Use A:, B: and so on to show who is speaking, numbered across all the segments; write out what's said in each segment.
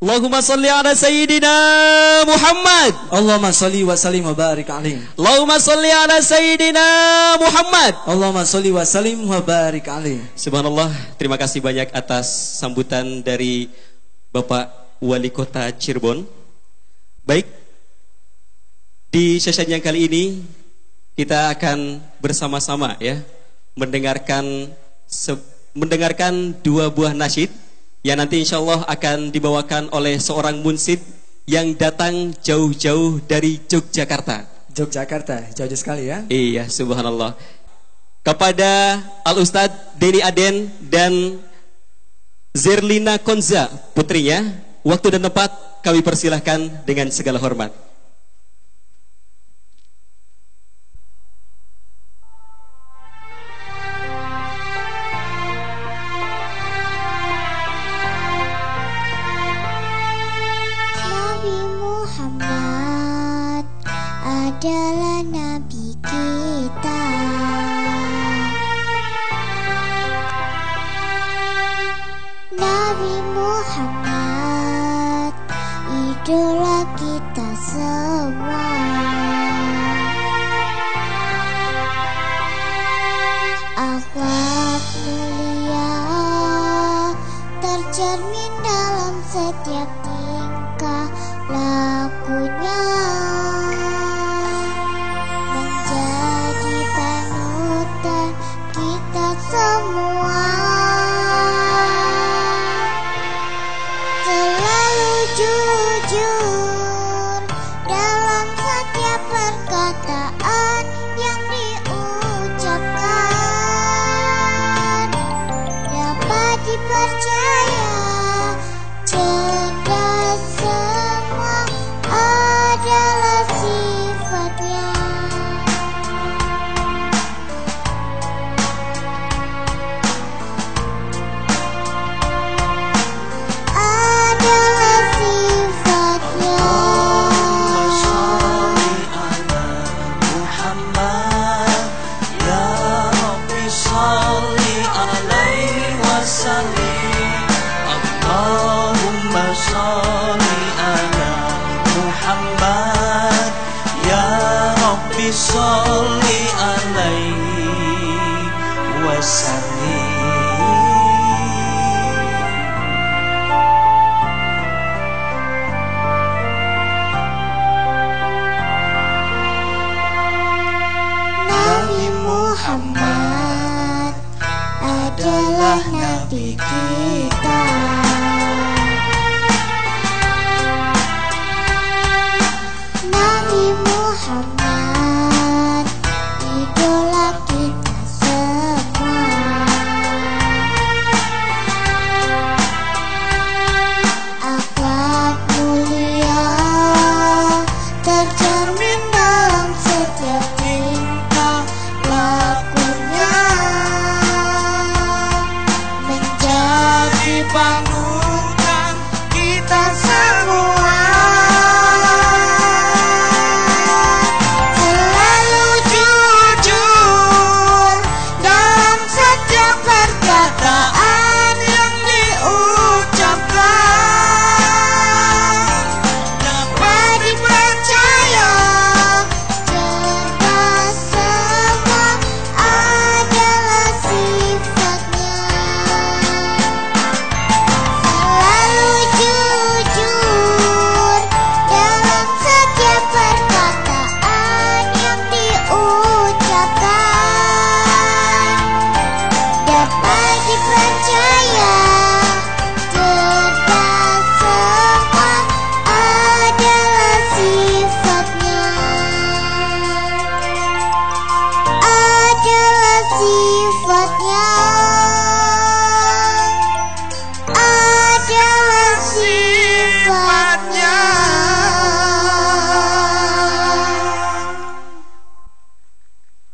A: Allahumma salli ala Sayyidina Muhammad.
B: Allahumma salli wa sallim wa barik alaihi.
A: Allahumma salli ala Sayyidina Muhammad.
B: Allahumma salli wa sallim wa barik alaihi.
A: Subhanallah, terima kasih banyak atas sambutan dari Bapak Wali Kota Cirebon. Baik, di sesi yang kali ini kita akan bersama-sama ya mendengarkan dua buah nasyid yang nanti insya Allah akan dibawakan oleh seorang munsid yang datang jauh-jauh dari Yogyakarta.
B: Yogyakarta, jauh sekali ya.
A: Iya, subhanallah. Kepada Al-Ustadz Deni Aden dan Zerlina Konza putrinya, waktu dan tempat kami persilahkan dengan segala hormat.
C: Adalah Nabi kita, Nabi Muhammad, idola kita semua. Akhlak mulia tercermin dalam setiap tingkah lakunya. Semua selalu jujur dalam setiap perkataan yang diucapkan, dapat dipercaya, cerdas, semua adalah sifatnya.
D: Sholli alaihi wasallim.
C: Nabi Muhammad adalah Nabi kita, Nabi Muhammad, idola kita semua. Akhlak mulia tercermin dalam setiap tingkah lakunya, menjadi panutan kita semua.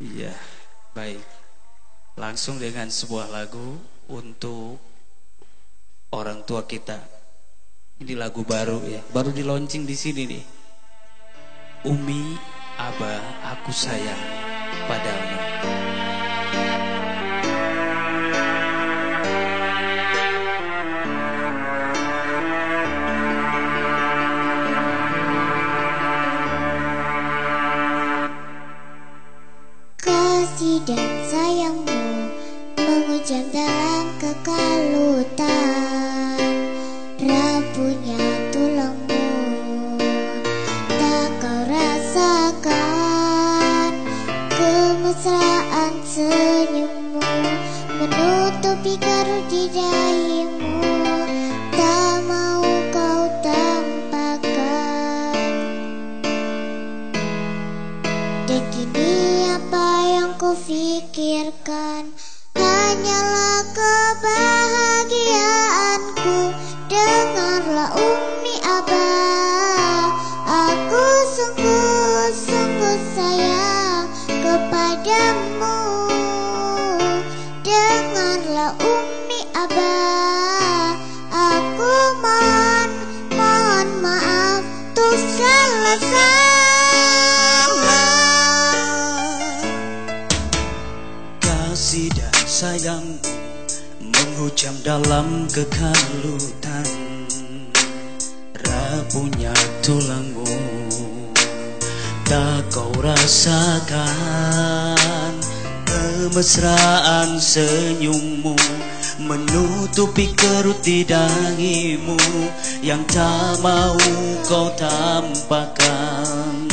D: Iya, baik. Langsung dengan sebuah lagu untuk orang tua kita. Ini lagu baru ya, baru di launching di sini nih. Umi, Abah, aku sayang padamu.
C: kasih dan sayangmu menghujam dalam kekalutan, rapuhnya tulangmu tak kau rasakan, kemesraan senyummu menutupi karut di dahimu, tak mau kau tampakkan. Dan kini apa yang kau pikirkan hanyalah kebahagiaanku. Dengarlah Umi Abah, aku sungguh-sungguh sayang kepadamu. Dengarlah Umi Abah, aku mohon maaf untuk segala salah.
D: Kasih dan sayangmu menghujam dalam kekalutan, rapuhnya tulangmu tak kau rasakan, kemesraan senyummu menutupi kerut di dahimu yang tak mau kau tampakkan.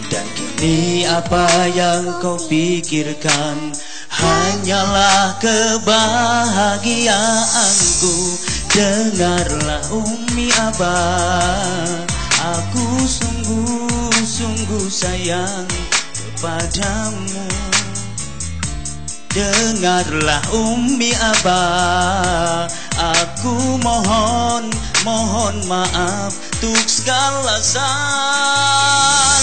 D: Dan kini apa yang kau pikirkan hanyalah kebahagiaanku. Dengarlah Umi Abah, aku sungguh-sungguh sayang kepadamu. Dengarlah Umi Abah, aku mohon maaf untuk segala salah.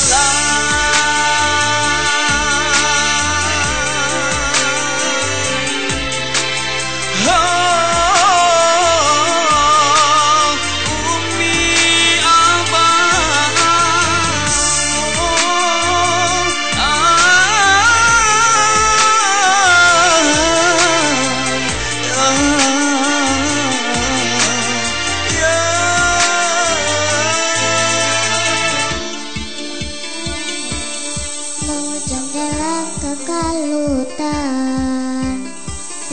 C: Menghujam dalam kekalutan,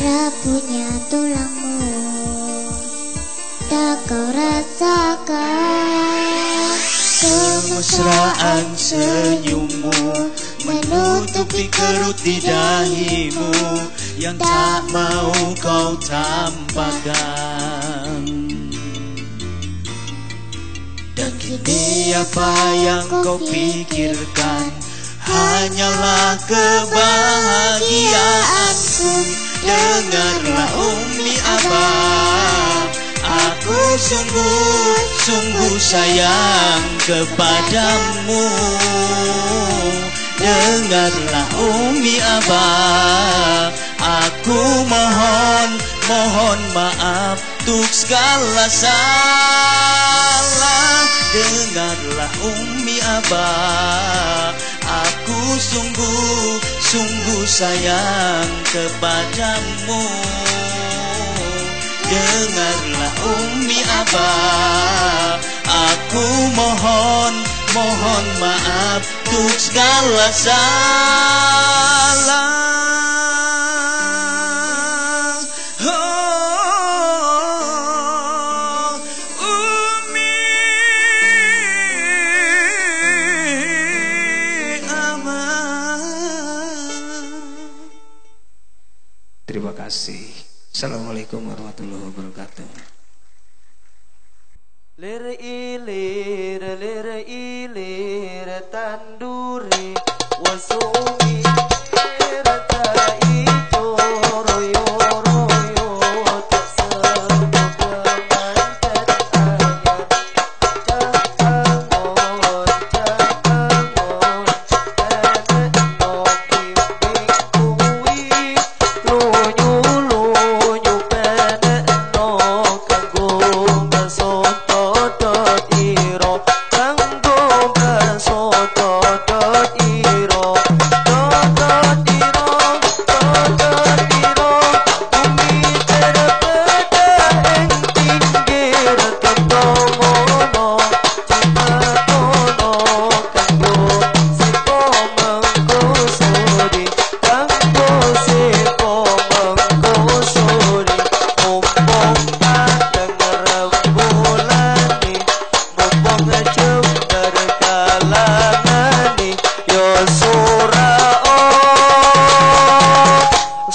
C: rapuhnya tulangmu tak kau rasakan,
D: Kemesraan senyummu menutupi kerut di dahimu yang tak mau kau tampakkan. Dan kini apa yang kau pikirkan hanyalah kebahagiaanku. Dengarlah Umi Abah, aku sungguh-sungguh sayang kepadamu. Dengarlah Umi Abah, aku mohon maaf untuk segala salah. Dengarlah Umi Abah, aku sungguh-sungguh sayang kepadamu. Dengarlah Umi Abah, aku mohon maaf untuk segala salah. Umi Abah. Terima kasih. Assalamualaikum warahmatullahi wabarakatuh.
E: Lir ilir tanduri wasumi ratai royo royo tak serba pengantin ayat jangangon enek no bimbing kuwi lunyu penek no kanggo soto dot iro kanggo soto dot iro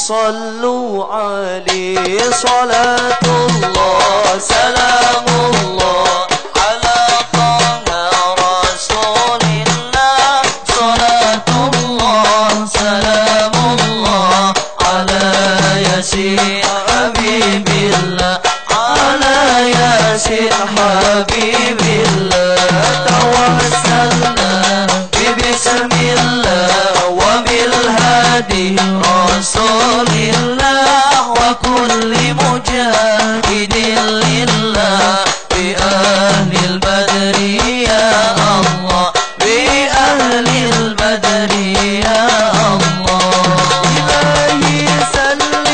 E: صلوا عليه صلاة الله سلام الله على طه رسول الله صلاة الله سلام الله على ياسين حبيب الله على ياسين حبيب الله توسلنا ببسم الله وبالهادي رسول الله وكل مجاهد لله بأهل البدر يا الله بأهل البدر يا الله إلهي سلم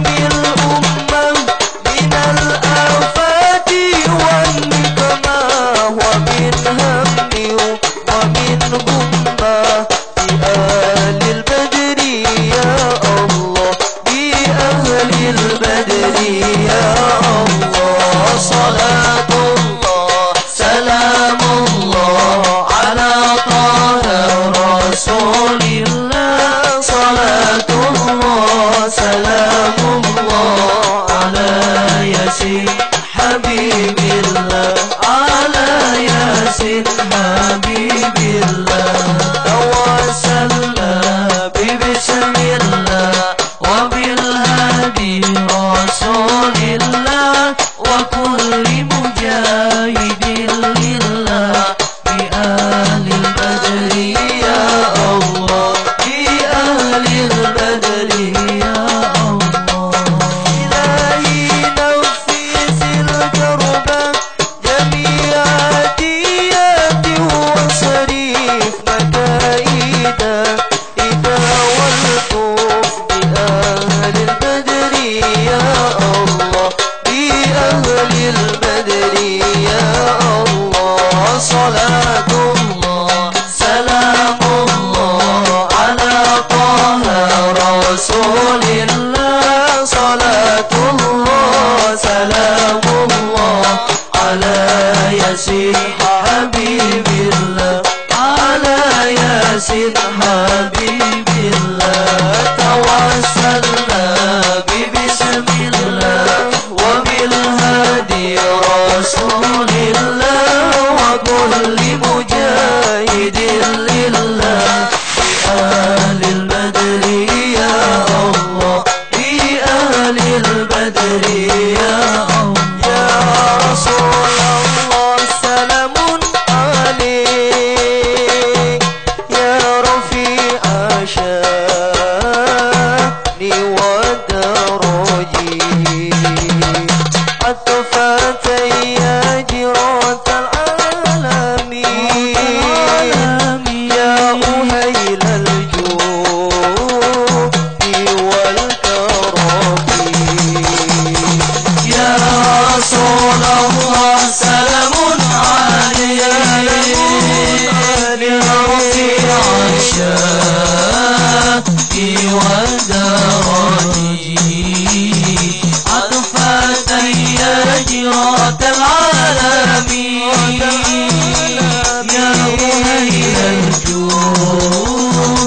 E: الأمة من الآفات والنقمة ومن هم ومن غمة بأهل البدر يا الله بأهل البدر يا الله صلاة الله سلام الله على طه رسول الله صلاة الله سلام الله على ياسين حبيب الله على ياسين حبيب الله توسلنا ببسم الله وبالهادي رسول الله وكل مجاهد لله بأهل البدر يا الله بأهل البدر يا الله إلهي نفس الكرب جميع ديات وصريف مكايدا إذا والطوف بأهل البدر يا الله بأهل البدر يا الله صلاة الله سلام الله على طه رسول الله صلاة الله سلام الله على ياسين حبيب الله على ياسين حبيب الله توسلنا ببسم الله وبالهادي رسول الله وكل مجاهد لله بأهل البدر يا الله بأهل البدر يا الله يا رسول الله سلام عليك يا رفيع شاني ودرجي أطفأت يا جرة العالمين يا أهيل الجود والكرم يا رسول الله سلام عليك يا رفيع الشان ودرجي أطفأت يا جرة العالمين يا أهيل الجود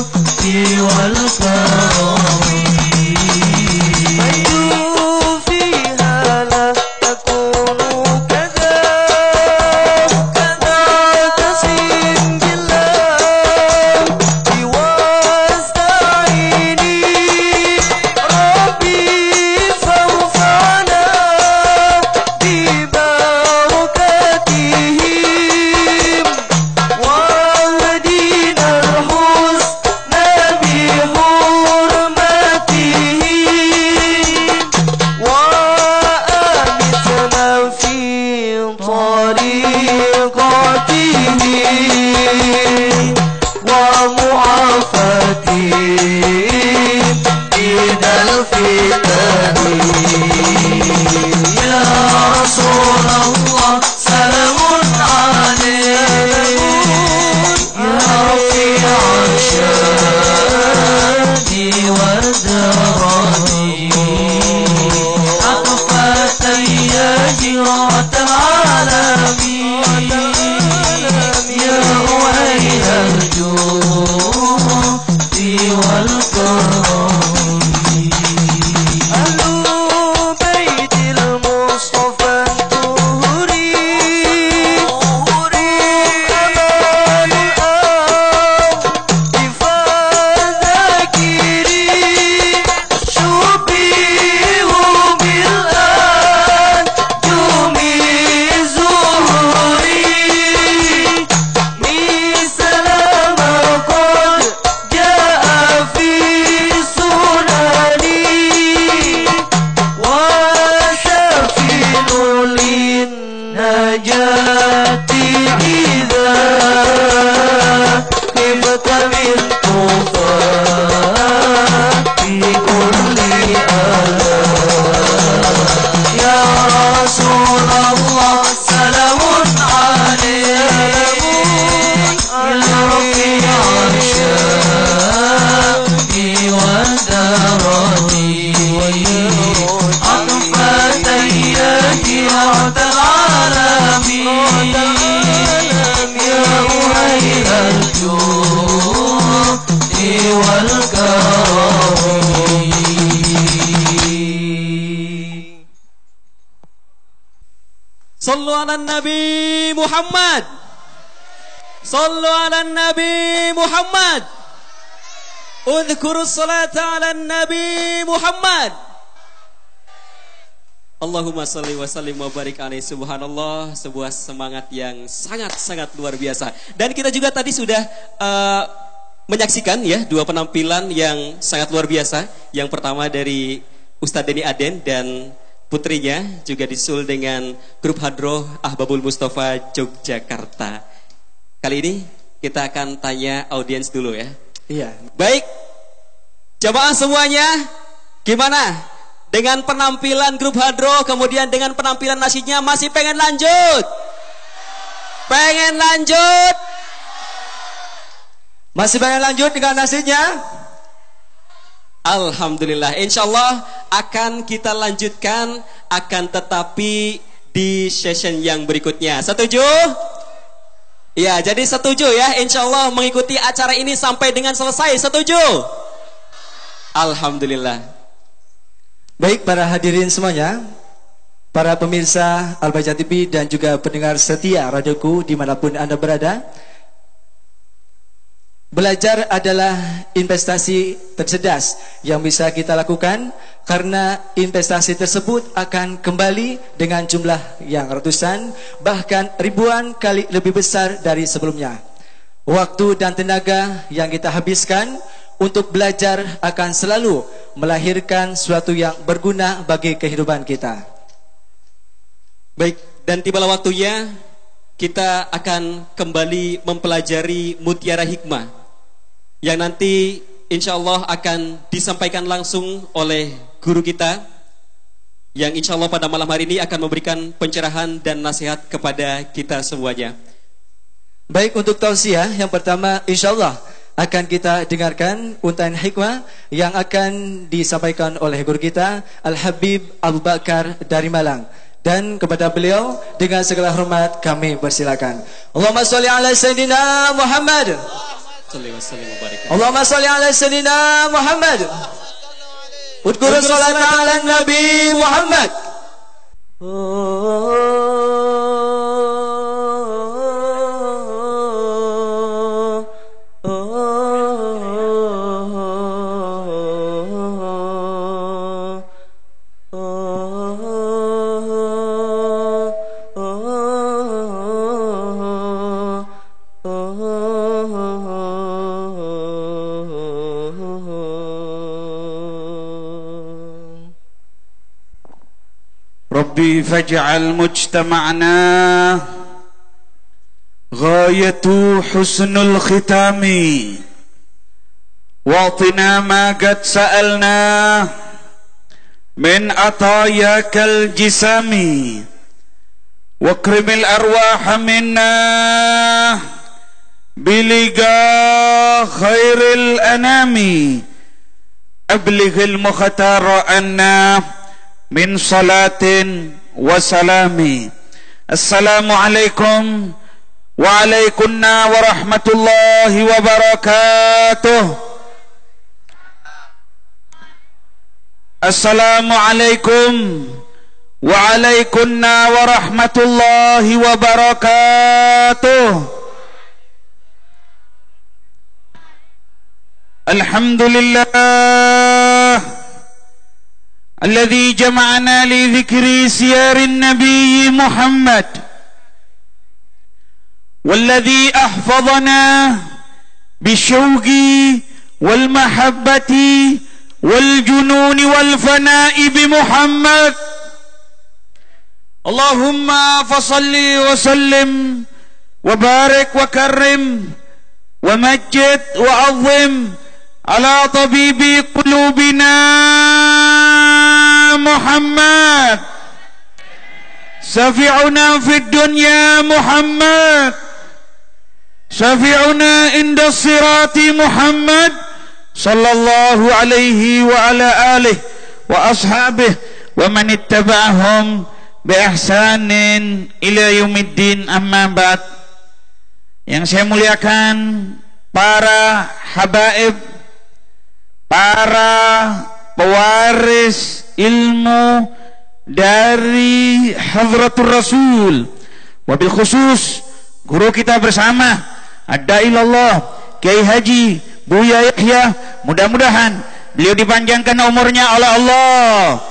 E: وبالكفار في كل يا رسول الله سلام عليك يا رفيع الشافي والدرجي عطفة يدي عد العالمين يا أهيل الجود والكرم
A: Sallu ala Nabi Muhammad. Sallu ala Nabi Muhammad. Udhkuru salata ala Nabi Muhammad. Allahumma salli wa sallim wa barik alaihi. Subhanallah, sebuah semangat yang sangat-sangat luar biasa. Dan kita juga tadi sudah menyaksikan ya dua penampilan yang sangat luar biasa. Yang pertama dari Ustadz Denny Aden dan putrinya, juga disusul dengan grup Hadroh Ahbabul Mustafa Yogyakarta. Kali ini kita akan tanya audiens dulu ya.
B: Iya.
A: Baik, jamaah semuanya, gimana dengan penampilan grup Hadroh, kemudian dengan penampilan nasyidnya, masih pengen lanjut? Pengen lanjut?
B: Masih pengen lanjut dengan nasyidnya?
A: Alhamdulillah, insya Allah akan kita lanjutkan, akan tetapi di session yang berikutnya. Setuju? Ya, jadi setuju ya, insya Allah mengikuti acara ini sampai dengan selesai. Setuju? Alhamdulillah.
B: Baik para hadirin semuanya, para pemirsa Al-Bahjah TV dan juga pendengar setia radioku dimanapun Anda berada. Belajar adalah investasi tercerdas yang bisa kita lakukan, karena investasi tersebut akan kembali dengan jumlah yang ratusan bahkan ribuan kali lebih besar dari sebelumnya. Waktu dan tenaga yang kita habiskan untuk belajar akan selalu melahirkan sesuatu yang berguna bagi kehidupan kita.
A: Baik, dan tibalah waktunya kita akan kembali mempelajari Mutiara Hikmah yang nanti insya Allah akan disampaikan langsung oleh guru kita, yang insya Allah pada malam hari ini akan memberikan pencerahan dan nasihat kepada kita semuanya.
B: Baik, untuk tausiah yang pertama insya Allah akan kita dengarkan untayan hikmah yang akan disampaikan oleh guru kita Al-Habib Abu Bakar dari Malang. Dan kepada beliau dengan segala hormat kami persilakan. Allahumma sholli ala Sayyidina Muhammad. Allahumma sholli ala Sayyidina Muhammad. Udhkuru salata ala Nabi Muhammad.
F: ربي فاجعل مجتمعنا غاية حسن الختام واعطنا ما قد سألنا من عطاياك الجسام واكرم الأرواح منا بلقاء خير الأنام أبلغ المختار عنا من صلاة وسلام. السلام عليكم وعليكنا ورحمة الله وبركاته. السلام عليكم وعليكنا ورحمة الله وبركاته. الحمد لله الذي جمعنا لذكر سير النبي محمد، والذي أحفظنا بالشوق والمحبة والجنون والفناء بمحمد. اللهم فصل وسلم وبارك وكرم ومجد وعظم على طبيب قلوبنا محمد شفيعنا في الدنيا محمد شفيعنا عند الصراط محمد صلى الله عليه وعلى آله وأصحابه ومن اتبعهم بإحسان إلى يوم الدين أما بعد. Yang saya muliakan para habaib, para pewaris ilmu dari Hadratul Rasul, wabil khusus guru kita bersama Ad-Da'i ilallah Kiai Haji Buya Yahya, mudah-mudahan beliau dipanjangkan umurnya oleh Allah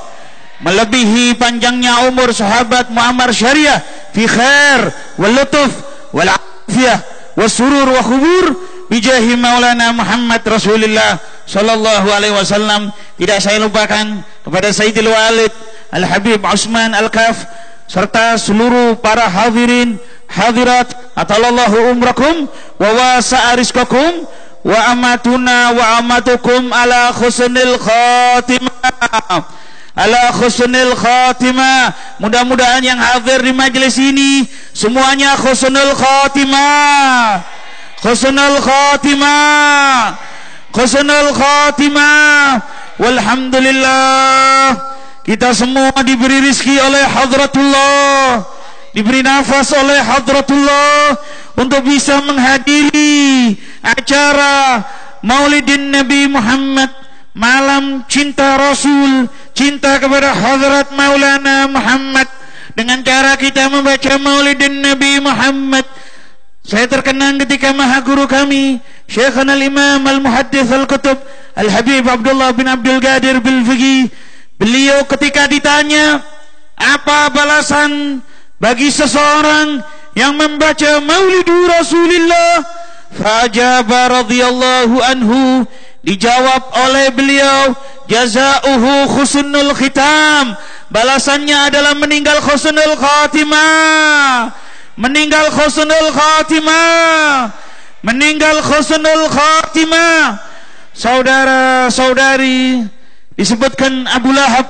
F: melebihi panjangnya umur sahabat Muammar Syariah fi khair wal lutuf wal afiyah was surur wa khubur bijahi maulana Muhammad Rasulullah sallallahu alaihi wasallam. Tidak saya lupakan kepada Sayyidil Walid Al-Habib Usman Al-Kaf serta seluruh para hadirin hadirat, atalallahu umrakum wa wasa'a rizqakum wa amatuna wa amatukum ala khusnil khatimah, ala khusnil khatimah. Mudah-mudahan yang hadir di majelis ini semuanya khusnul khatimah, khusnul khatimah, khusnul khatimah. Walhamdulillah, kita semua diberi rizki oleh Hadratullah, diberi nafas oleh Hadratullah untuk bisa menghadiri acara Maulidin Nabi Muhammad, malam cinta Rasul, cinta kepada Hadrat Maulana Muhammad. Dengan cara kita membaca Maulidin Nabi Muhammad, saya terkenang ketika maha guru kami Syekhana al-Imam al-Muhaddits al-Qutub Al-Habib Abdullah bin Abdul Qadir Bil-Fiqi, beliau ketika ditanya apa balasan bagi seseorang yang membaca Maulidu Rasulillah, fajaba radhiyallahu anhu, dijawab oleh beliau, jazaohu khusnul khitam, balasannya adalah meninggal khusnul khatimah, meninggal khusnul khatimah, meninggal khusnul khatimah. Saudara-saudari, disebutkan Abu Lahab,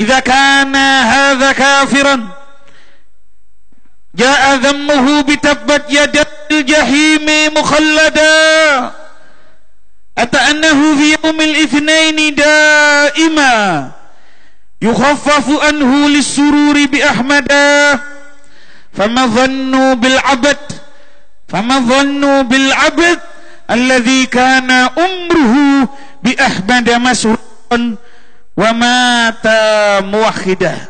F: idza kana hadza kafiran jaa dhammuhu bitabbat yadil jahimi mukhallada, ata'annahu fi yaumil itsnaini daima yukhaffafu anhu lis-sururi bi ahmada, fama dhannu bil abad, fama dhannu bil abad alladhi kana umruhu bi ahmada masrun wa mata muwahhidah.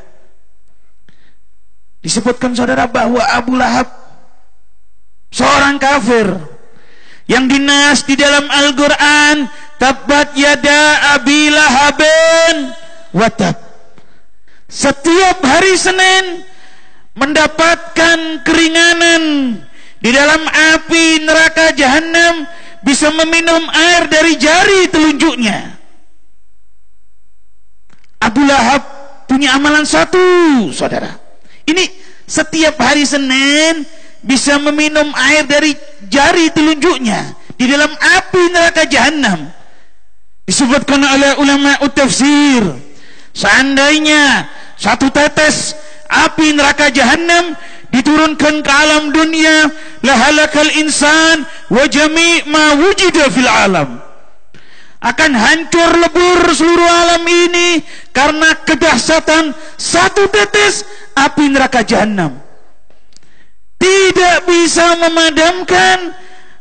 F: Disebutkan saudara bahwa Abu Lahab seorang kafir yang dinas di dalam Al-Quran, tabbat yada abi lahabin watab. Setiap hari Senin mendapatkan keringanan di dalam api neraka Jahannam, bisa meminum air dari jari telunjuknya. Abu Lahab punya amalan satu, saudara. Ini setiap hari Senin bisa meminum air dari jari telunjuknya di dalam api neraka Jahannam. Disebutkan oleh ulama tafsir, seandainya satu tetes api neraka Jahannam diturunkan ke alam dunia, lahalakal insan wa jami' ma wujida fil alam, akan hancur lebur seluruh alam ini karena kedahsyatan satu tetes api neraka Jahannam. Tidak bisa memadamkan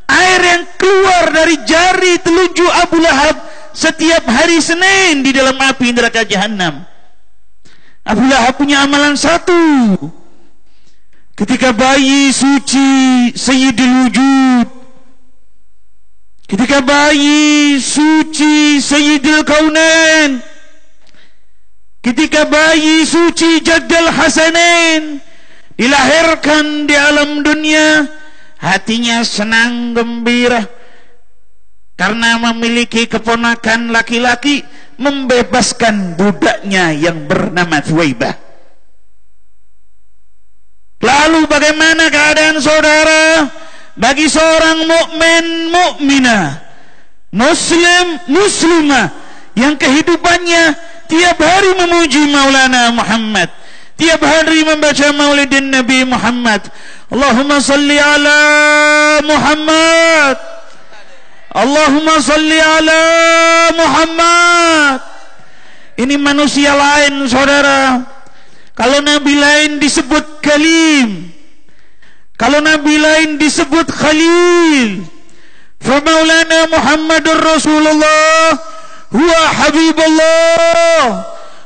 F: air yang keluar dari jari telunjuk Abu Lahab setiap hari Senin di dalam api neraka Jahannam. Abu Lahab punya amalan satu. Ketika bayi suci Sayyidul Wujud, ketika bayi suci Sayyidul Kaunain, ketika bayi suci Jaddal Hasanain dilahirkan di alam dunia, hatinya senang gembira karena memiliki keponakan laki-laki, membebaskan budaknya yang bernama Thuwaibah. Lalu bagaimana keadaan saudara bagi seorang mukmin mukminah, muslim muslimah yang kehidupannya tiap hari memuji Maulana Muhammad, tiap hari membaca maulidin Nabi Muhammad. Allahumma salli ala Muhammad, Allahumma salli ala Muhammad. Ini manusia lain, saudara. Kalau nabi lain disebut kalim, kalau nabi lain disebut khalil, fa maulana Muhammadur Rasulullah huwa habibullah,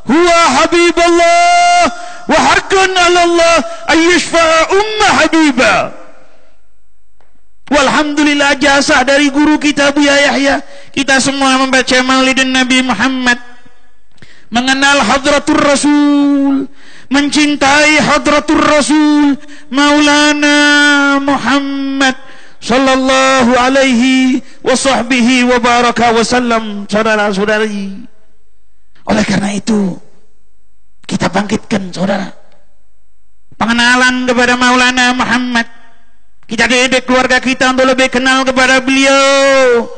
F: huwa habibullah wa haqqan 'ala Allah ayyashfa'a umma habiba. Walhamdulillah, jasa dari guru kita Buya Yahya, kita semua membaca maulidin Nabi Muhammad, mengenal hadratur Rasul, mencintai hadratur Rasul Maulana Muhammad sallallahu alaihi wa sahbihi wa baraka wa sallam. Saudara-saudari, oleh karena itu kita bangkitkan, saudara, pengenalan kepada Maulana Muhammad. Kita didik keluarga kita untuk lebih kenal kepada beliau,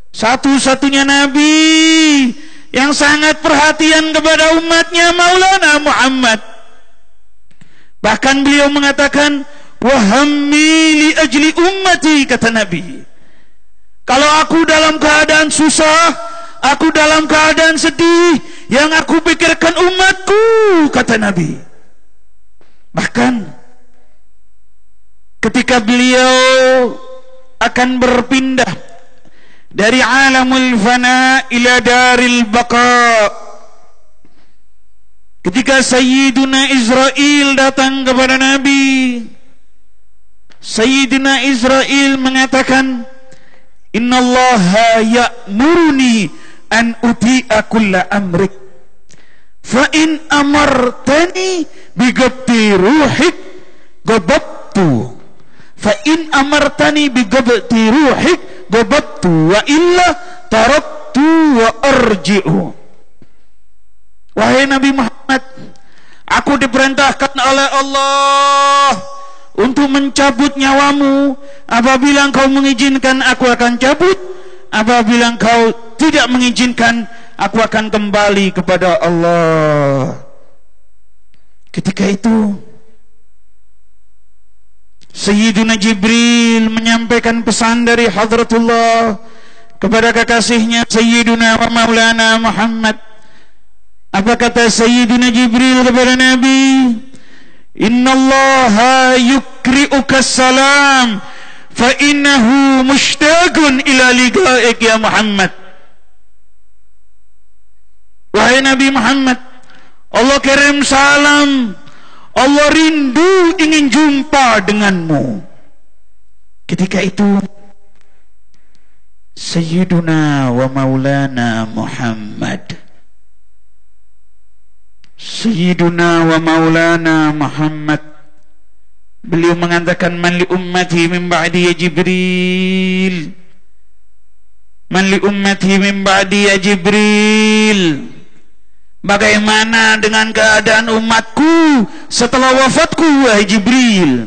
F: satu-satunya nabi yang sangat perhatian kepada umatnya, Maulana Muhammad. Bahkan beliau mengatakan, wahammi li ajli ummati, kata Nabi. Kalau aku dalam keadaan susah, aku dalam keadaan sedih, yang aku pikirkan umatku, kata Nabi. Bahkan ketika beliau akan berpindah dari alamul fana ila daril baqa, ketika Sayyiduna Israel datang kepada Nabi, Sayyidina Israel mengatakan, innallaha ya'muruni an uti'a kulla amrik, fa in amartani bigabti ruhik gababtu, fa in amartani bigabti ruhik gababtu, wa illa taraktu wa arji'u. Wahai Nabi Muhammad, aku diperintahkan oleh Allah untuk mencabut nyawamu. Apabila engkau mengizinkan, aku akan cabut. Apabila engkau tidak mengizinkan, aku akan kembali kepada Allah. Ketika itu Sayyiduna Jibril menyampaikan pesan dari Hadratullah kepada kekasihnya Sayyiduna wa Maulana Muhammad. Apa kata Sayyiduna Jibril kepada Nabi? Innallaha yukri'uka salam fa innahu mushtaqun ila liqa'ik ya Muhammad. Wahai Nabi Muhammad, Allah kirim salam, Allah rindu ingin jumpa denganmu. Ketika itu Sayyiduna wa Maulana Muhammad, Sayyiduna wa Maulana Muhammad, beliau mengatakan, man li ummati min ba'di ya Jibril, man li ummati min ba'di ya Jibril. Bagaimana dengan keadaan umatku setelah wafatku, wahai Jibril?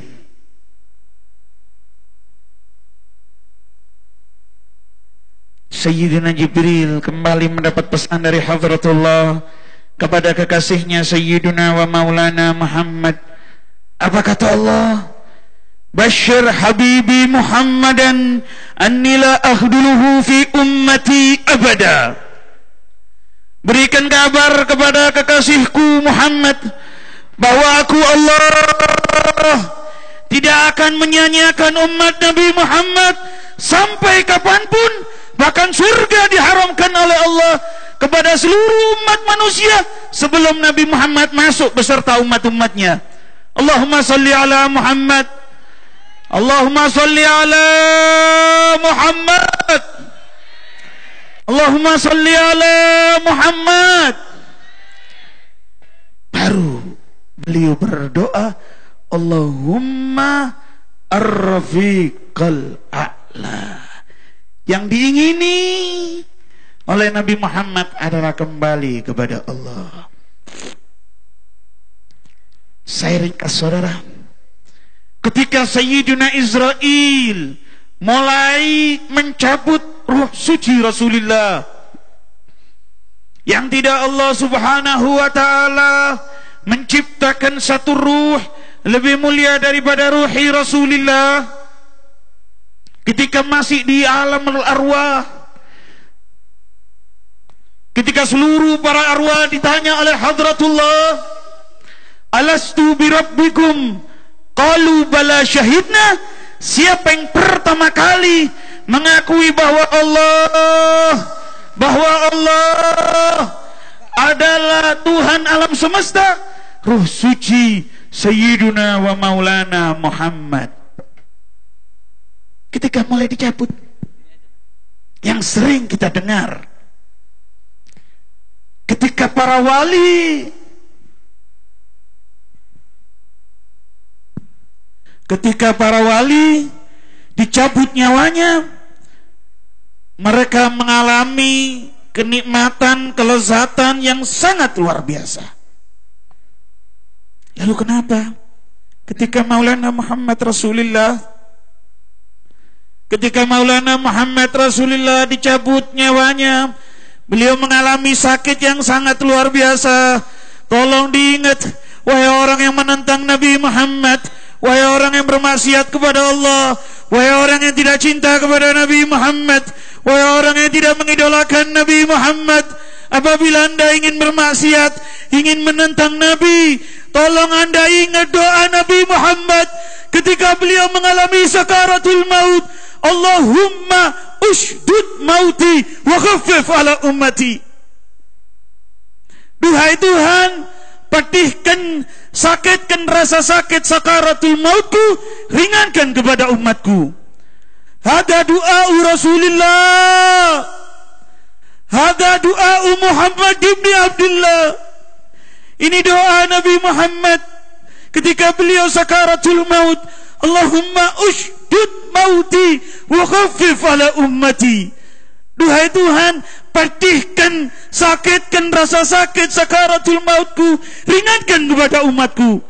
F: Sayyidina Jibril kembali mendapat pesan dari Hadratullah kepada kekasihnya Sayyiduna wa Maulana Muhammad. Apa kata Allah? Bashir habibi Muhammadan anni la akhduluhu fi ummati abada. Berikan kabar kepada kekasihku Muhammad bahwa aku Allah tidak akan menyanyiakan umat Nabi Muhammad sampai kapanpun. Bahkan surga diharamkan oleh Allah kepada seluruh umat manusia sebelum Nabi Muhammad masuk beserta umat-umatnya. Allahumma salli ala Muhammad, Allahumma salli ala Muhammad, Allahumma salli ala Muhammad. Baru beliau berdoa, Allahumma ar-rafiqal a'la. Yang diingini oleh Nabi Muhammad adalah kembali kepada Allah. Saya ringkas, saudara, ketika Sayyidina Israel mulai mencabut ruh suci Rasulullah, yang tidak Allah Subhanahu wa taala menciptakan satu ruh lebih mulia daripada ruhi Rasulullah ketika masih di alam arwah, ketika seluruh para arwah ditanya oleh Hadratullah, alastu birabbikum, qalu bala syahidna. Siapa yang pertama kali mengakui bahwa Allah adalah Tuhan alam semesta? Ruh suci Sayyiduna wa Maulana Muhammad. Ketika mulai dicabut, yang sering kita dengar ketika para wali, dicabut nyawanya, mereka mengalami kenikmatan, kelezatan yang sangat luar biasa. Lalu kenapa ketika Maulana Muhammad Rasulullah dicabut nyawanya, beliau mengalami sakit yang sangat luar biasa? Tolong diingat, wahai orang yang menentang Nabi Muhammad, wahai orang yang bermaksiat kepada Allah, wahai orang yang tidak cinta kepada Nabi Muhammad, wahai orang yang tidak mengidolakan Nabi Muhammad, apabila anda ingin bermaksiat, ingin menentang Nabi, tolong anda ingat doa Nabi Muhammad ketika beliau mengalami sakaratul maut. Allahumma ushdud mauti wa khaffif ala ummati. Duhai Tuhan, pedihkan, sakitkan rasa sakit sakaratul mautku, ringankan kepada umatku. Hada doa Rasulullah, hada doa Muhammad ibn Abdullah. Ini doa Nabi Muhammad ketika beliau sakaratul maut. Allahumma ushdud mauti wa khaffif ala ummati. Duhai Tuhan, pedihkan, sakitkan rasa sakit sakaratul mautku, ringankan kepada umatku.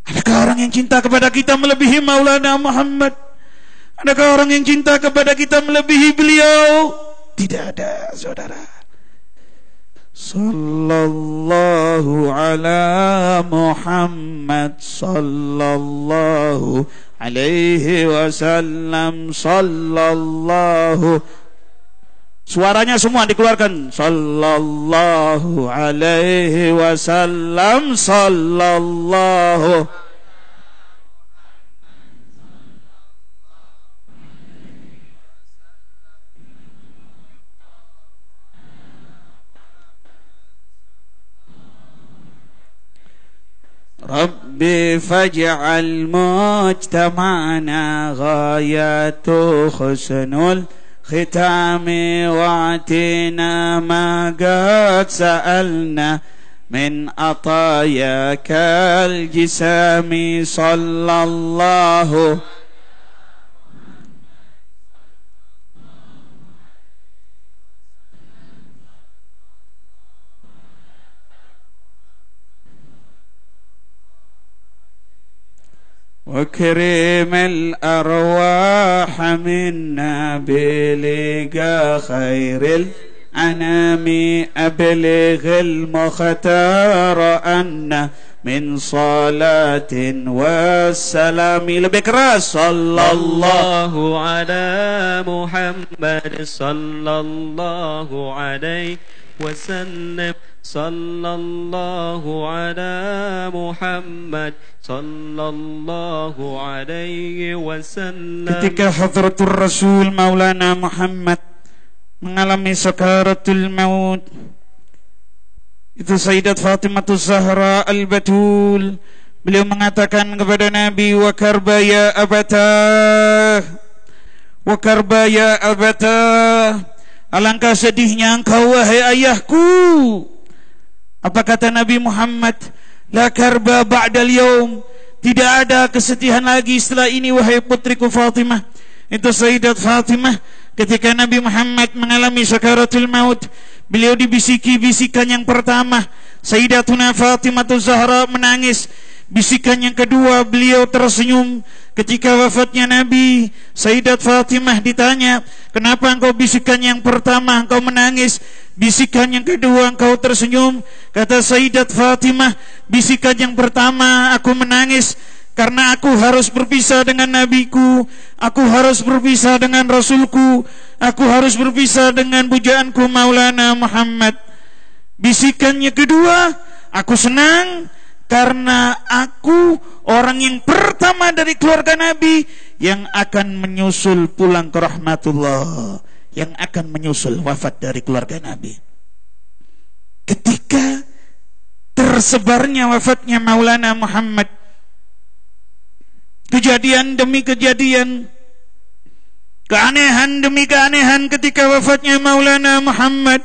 F: Adakah orang yang cinta kepada kita melebihi Maulana Muhammad? Adakah orang yang cinta kepada kita melebihi beliau? Tidak ada, saudara. Sallallahu ala Muhammad, sallallahu alaihi wasallam, sallallahu. Suaranya semua dikeluarkan. Sallallahu alaihi wasallam, sallallahu. Rabbi faj'al mujtama'na ghayatu husnul khitami wa'tina ma qad sa'alna min atayakal jisami sallallahu. وكرم الأرواح منا بلقى خير الأنام أبلغ المختار أن من صلاة والسلام. Lebih keras. Sallallahu
A: ala Muhammad, sallallahu alaihi wasallam, sallallahu ala Muhammad, sallallahu alaihi wasallam.
F: Ketika hadratul Rasul Maulana Muhammad mengalami sakaratul maut, itu Sayyidat Fatimah Zahra Al-Batul, beliau mengatakan kepada Nabi, wa karba ya abatah, wa karba ya abatah, alangkah sedihnya engkau wahai ayahku. Apa kata Nabi Muhammad? La karba ba'dal yaum, tidak ada kesedihan lagi setelah ini wahai putriku Fatimah. Itu Sayyidat Fatimah ketika Nabi Muhammad mengalami sakaratul maut, beliau dibisiki bisikan yang pertama. Sayyidatuna Fatimah Zahra menangis. Bisikan yang kedua, beliau tersenyum ketika wafatnya Nabi. Sayyidat Fatimah ditanya, kenapa engkau bisikan yang pertama engkau menangis, bisikan yang kedua engkau tersenyum? Kata Sayyidat Fatimah, bisikan yang pertama aku menangis karena aku harus berpisah dengan nabiku, aku harus berpisah dengan rasulku, aku harus berpisah dengan pujaanku Maulana Muhammad. Bisikannya kedua, aku senang karena aku orang yang pertama dari keluarga Nabi yang akan menyusul pulang ke rahmatullah, yang akan menyusul wafat dari keluarga Nabi. Ketika tersebarnya wafatnya Maulana Muhammad, kejadian demi kejadian, keanehan demi keanehan ketika wafatnya Maulana Muhammad,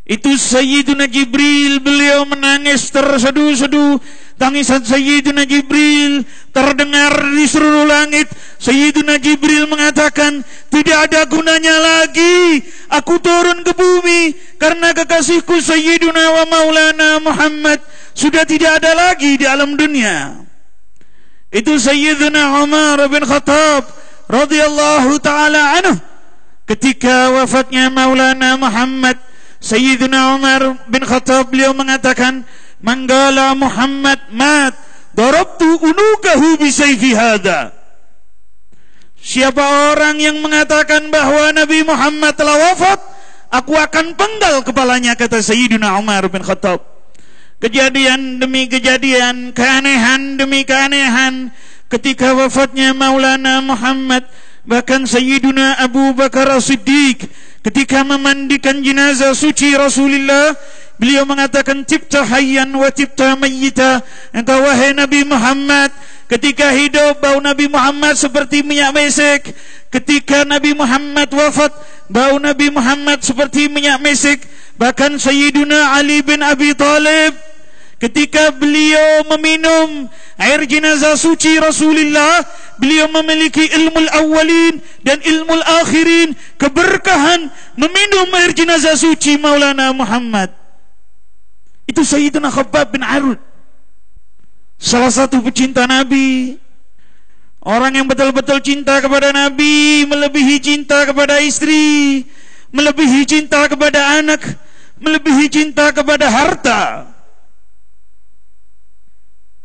F: itu Sayyiduna Jibril, beliau menangis terseduh-seduh. Tangisan Sayyiduna Jibril terdengar di seluruh langit. Sayyiduna Jibril mengatakan, tidak ada gunanya lagi aku turun ke bumi, karena kekasihku Sayyiduna wa Maulana Muhammad sudah tidak ada lagi di alam dunia. Itu Sayyiduna Umar bin Khattab radhiyallahu ta'ala anhu. Ketika wafatnya Maulana Muhammad, Sayyidina Umar bin Khattab beliau mengatakan, manggala Muhammad mat, darabtu unukahu bisayfi hada. Siapa orang yang mengatakan bahwa Nabi Muhammad telah wafat, aku akan penggal kepalanya, kata Sayyidina Umar bin Khattab. Kejadian demi kejadian, keanehan demi keanehan ketika wafatnya Maulana Muhammad. Bahkan Sayyiduna Abu Bakar As-Siddiq ketika memandikan jenazah suci Rasulullah, beliau mengatakan, cipta hayyan wa cipta mayyita. Engkau wahai Nabi Muhammad, ketika hidup bau Nabi Muhammad seperti minyak mesek, ketika Nabi Muhammad wafat bau Nabi Muhammad seperti minyak mesek. Bahkan Sayyiduna Ali bin Abi Thalib ketika beliau meminum air jenazah suci Rasulullah, beliau memiliki ilmu awalin dan ilmu akhirin, keberkahan meminum air jenazah suci Maulana Muhammad. Itu Sayyidina Khabbab bin Arud, salah satu pecinta Nabi, orang yang betul-betul cinta kepada Nabi, melebihi cinta kepada istri, melebihi cinta kepada anak, melebihi cinta kepada harta.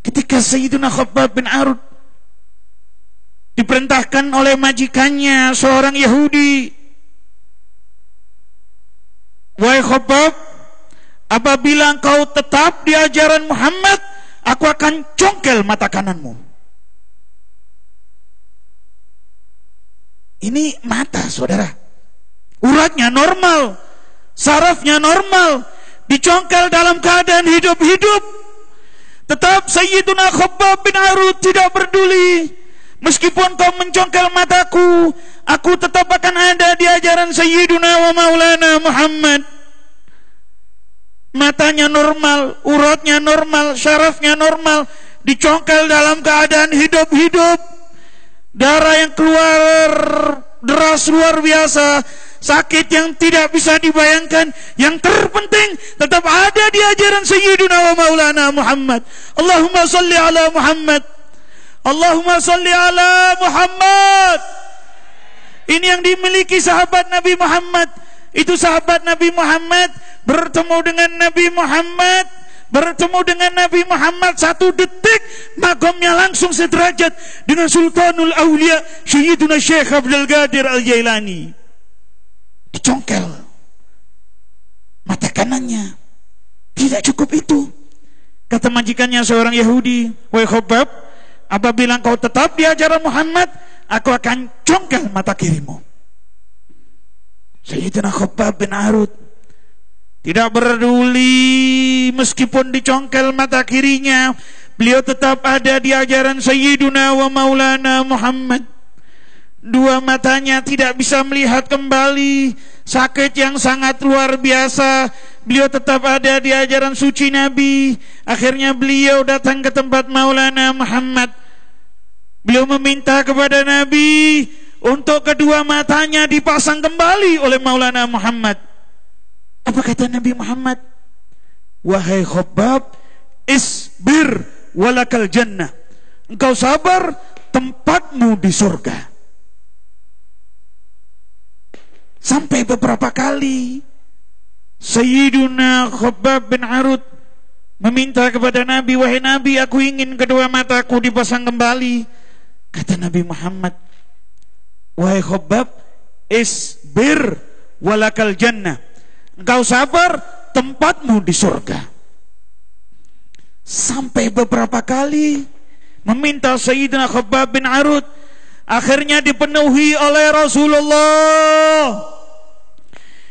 F: Ketika Sayyidina Khabbab bin Arud diperintahkan oleh majikannya, seorang Yahudi, wahai Khabbab, apabila engkau tetap di ajaran Muhammad, aku akan congkel mata kananmu. Ini mata, saudara, uratnya normal, sarafnya normal, dicongkel dalam keadaan hidup-hidup. Tetap Sayyiduna Khabbab bin Arud tidak peduli. Meskipun kau mencongkel mataku, aku tetap akan ada di ajaran Sayyiduna wa Maulana Muhammad. Matanya normal, uratnya normal, syarafnya normal, dicongkel dalam keadaan hidup-hidup. Darah yang keluar deras luar biasa, sakit yang tidak bisa dibayangkan. Yang terpenting tetap ada di ajaran Sayyidina wa Maulana Muhammad. Allahumma salli ala Muhammad, Allahumma salli ala Muhammad. Ini yang dimiliki sahabat Nabi Muhammad. Itu sahabat Nabi Muhammad bertemu dengan Nabi Muhammad, bertemu dengan Nabi Muhammad 1 detik, makamnya langsung sederajat dengan Sultanul Aulia Sayyiduna Syekh Abdul Qadir Al-Jailani. Dicongkel mata kanannya. Tidak cukup itu, kata majikannya seorang Yahudi, wahai Khabbab, apabila engkau tetap di ajaran Muhammad, aku akan congkel mata kirimu. Sayyidina Khabbab bin Arud tidak peduli, meskipun dicongkel mata kirinya, beliau tetap ada di ajaran Sayyiduna wa Maulana Muhammad. Dua matanya tidak bisa melihat kembali, sakit yang sangat luar biasa. Beliau tetap ada di ajaran suci Nabi. Akhirnya beliau datang ke tempat Maulana Muhammad. Beliau meminta kepada Nabi untuk kedua matanya dipasang kembali oleh Maulana Muhammad. Apa kata Nabi Muhammad? Wahai Khabbab, isbir walakal jannah. Engkau sabar, tempatmu di surga. Sampai beberapa kali Sayyiduna Khabbab bin Arud meminta kepada Nabi, wahai Nabi, aku ingin kedua mataku dipasang kembali. Kata Nabi Muhammad, wahai Khabbab, isbir walakal jannah. Engkau sabar, tempatmu di surga. Sampai beberapa kali meminta Sayyidina Khabbab bin Arud, akhirnya dipenuhi oleh Rasulullah,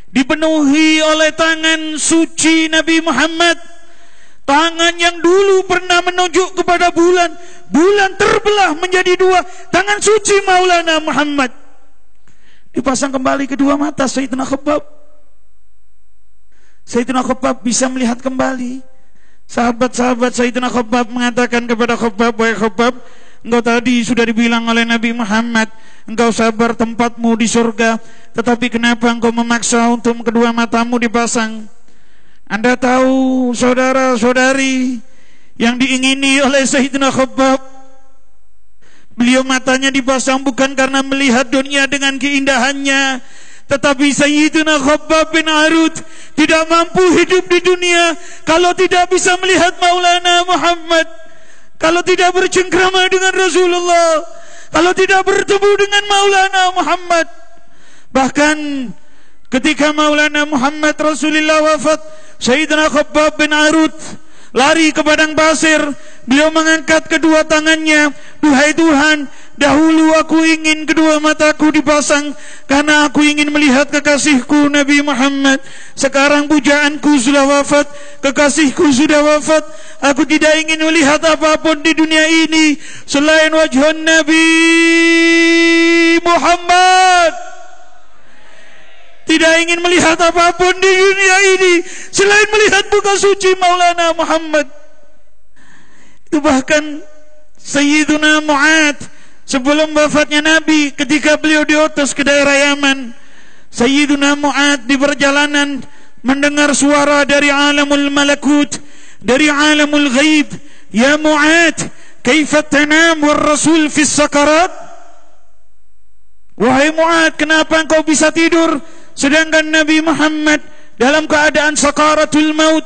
F: dipenuhi oleh tangan suci Nabi Muhammad, tangan yang dulu pernah menunjuk kepada bulan. Bulan terbelah menjadi dua, tangan suci Maulana Muhammad. Dipasang kembali kedua mata Sayyidina Khabbab. Sayyidina Khabbab bisa melihat kembali. Sahabat-sahabat Sayyidina Khabbab mengatakan kepada Khabbab, wahai Khabbab, engkau tadi sudah dibilang oleh Nabi Muhammad, engkau sabar, tempatmu di surga. Tetapi kenapa engkau memaksa untuk kedua matamu dipasang? Anda tahu, saudara-saudari, yang diingini oleh Sayyidina Khabbab, beliau matanya dipasang bukan karena melihat dunia dengan keindahannya, tetapi Sayyidina Khabbab bin Arud tidak mampu hidup di dunia kalau tidak bisa melihat Maulana Muhammad, kalau tidak bercengkrama dengan Rasulullah, kalau tidak bertemu dengan Maulana Muhammad. Bahkan ketika Maulana Muhammad Rasulullah wafat, Sayyidina Khabbab bin Arud lari ke padang pasir. Beliau mengangkat kedua tangannya, duhai Tuhan, dahulu aku ingin kedua mataku dipasang karena aku ingin melihat kekasihku Nabi Muhammad. Sekarang pujaanku sudah wafat, kekasihku sudah wafat, aku tidak ingin melihat apapun di dunia ini selain wajah Nabi Muhammad. Tidak ingin melihat apapun di dunia ini selain melihat muka suci Maulana Muhammad. Itu bahkan Sayyiduna Mu'ad sebelum wafatnya Nabi, ketika beliau diutus ke daerah Yaman, Sayyiduna Mu'ad di perjalanan mendengar suara dari alamul malakut, dari alamul ghaib. Ya Mu'ad, kaifa tanam war rasul fis sakarat? Wahai Mu'ad, kenapa engkau bisa tidur sedangkan Nabi Muhammad dalam keadaan sakaratul maut?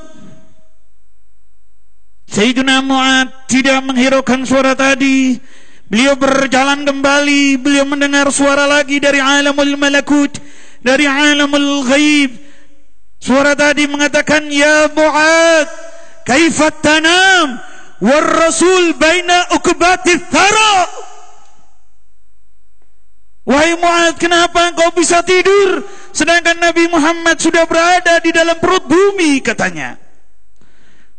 F: Sayyidina Mu'ad tidak menghiraukan suara tadi. Beliau berjalan kembali. Beliau mendengar suara lagi dari alamul malakut, dari alamul ghaib. Suara tadi mengatakan, ya Mu'ad, kaifat tanam war rasul baina ukbatis thara? Wahai Mu'ad, kenapa engkau bisa tidur sedangkan Nabi Muhammad sudah berada di dalam perut bumi, katanya.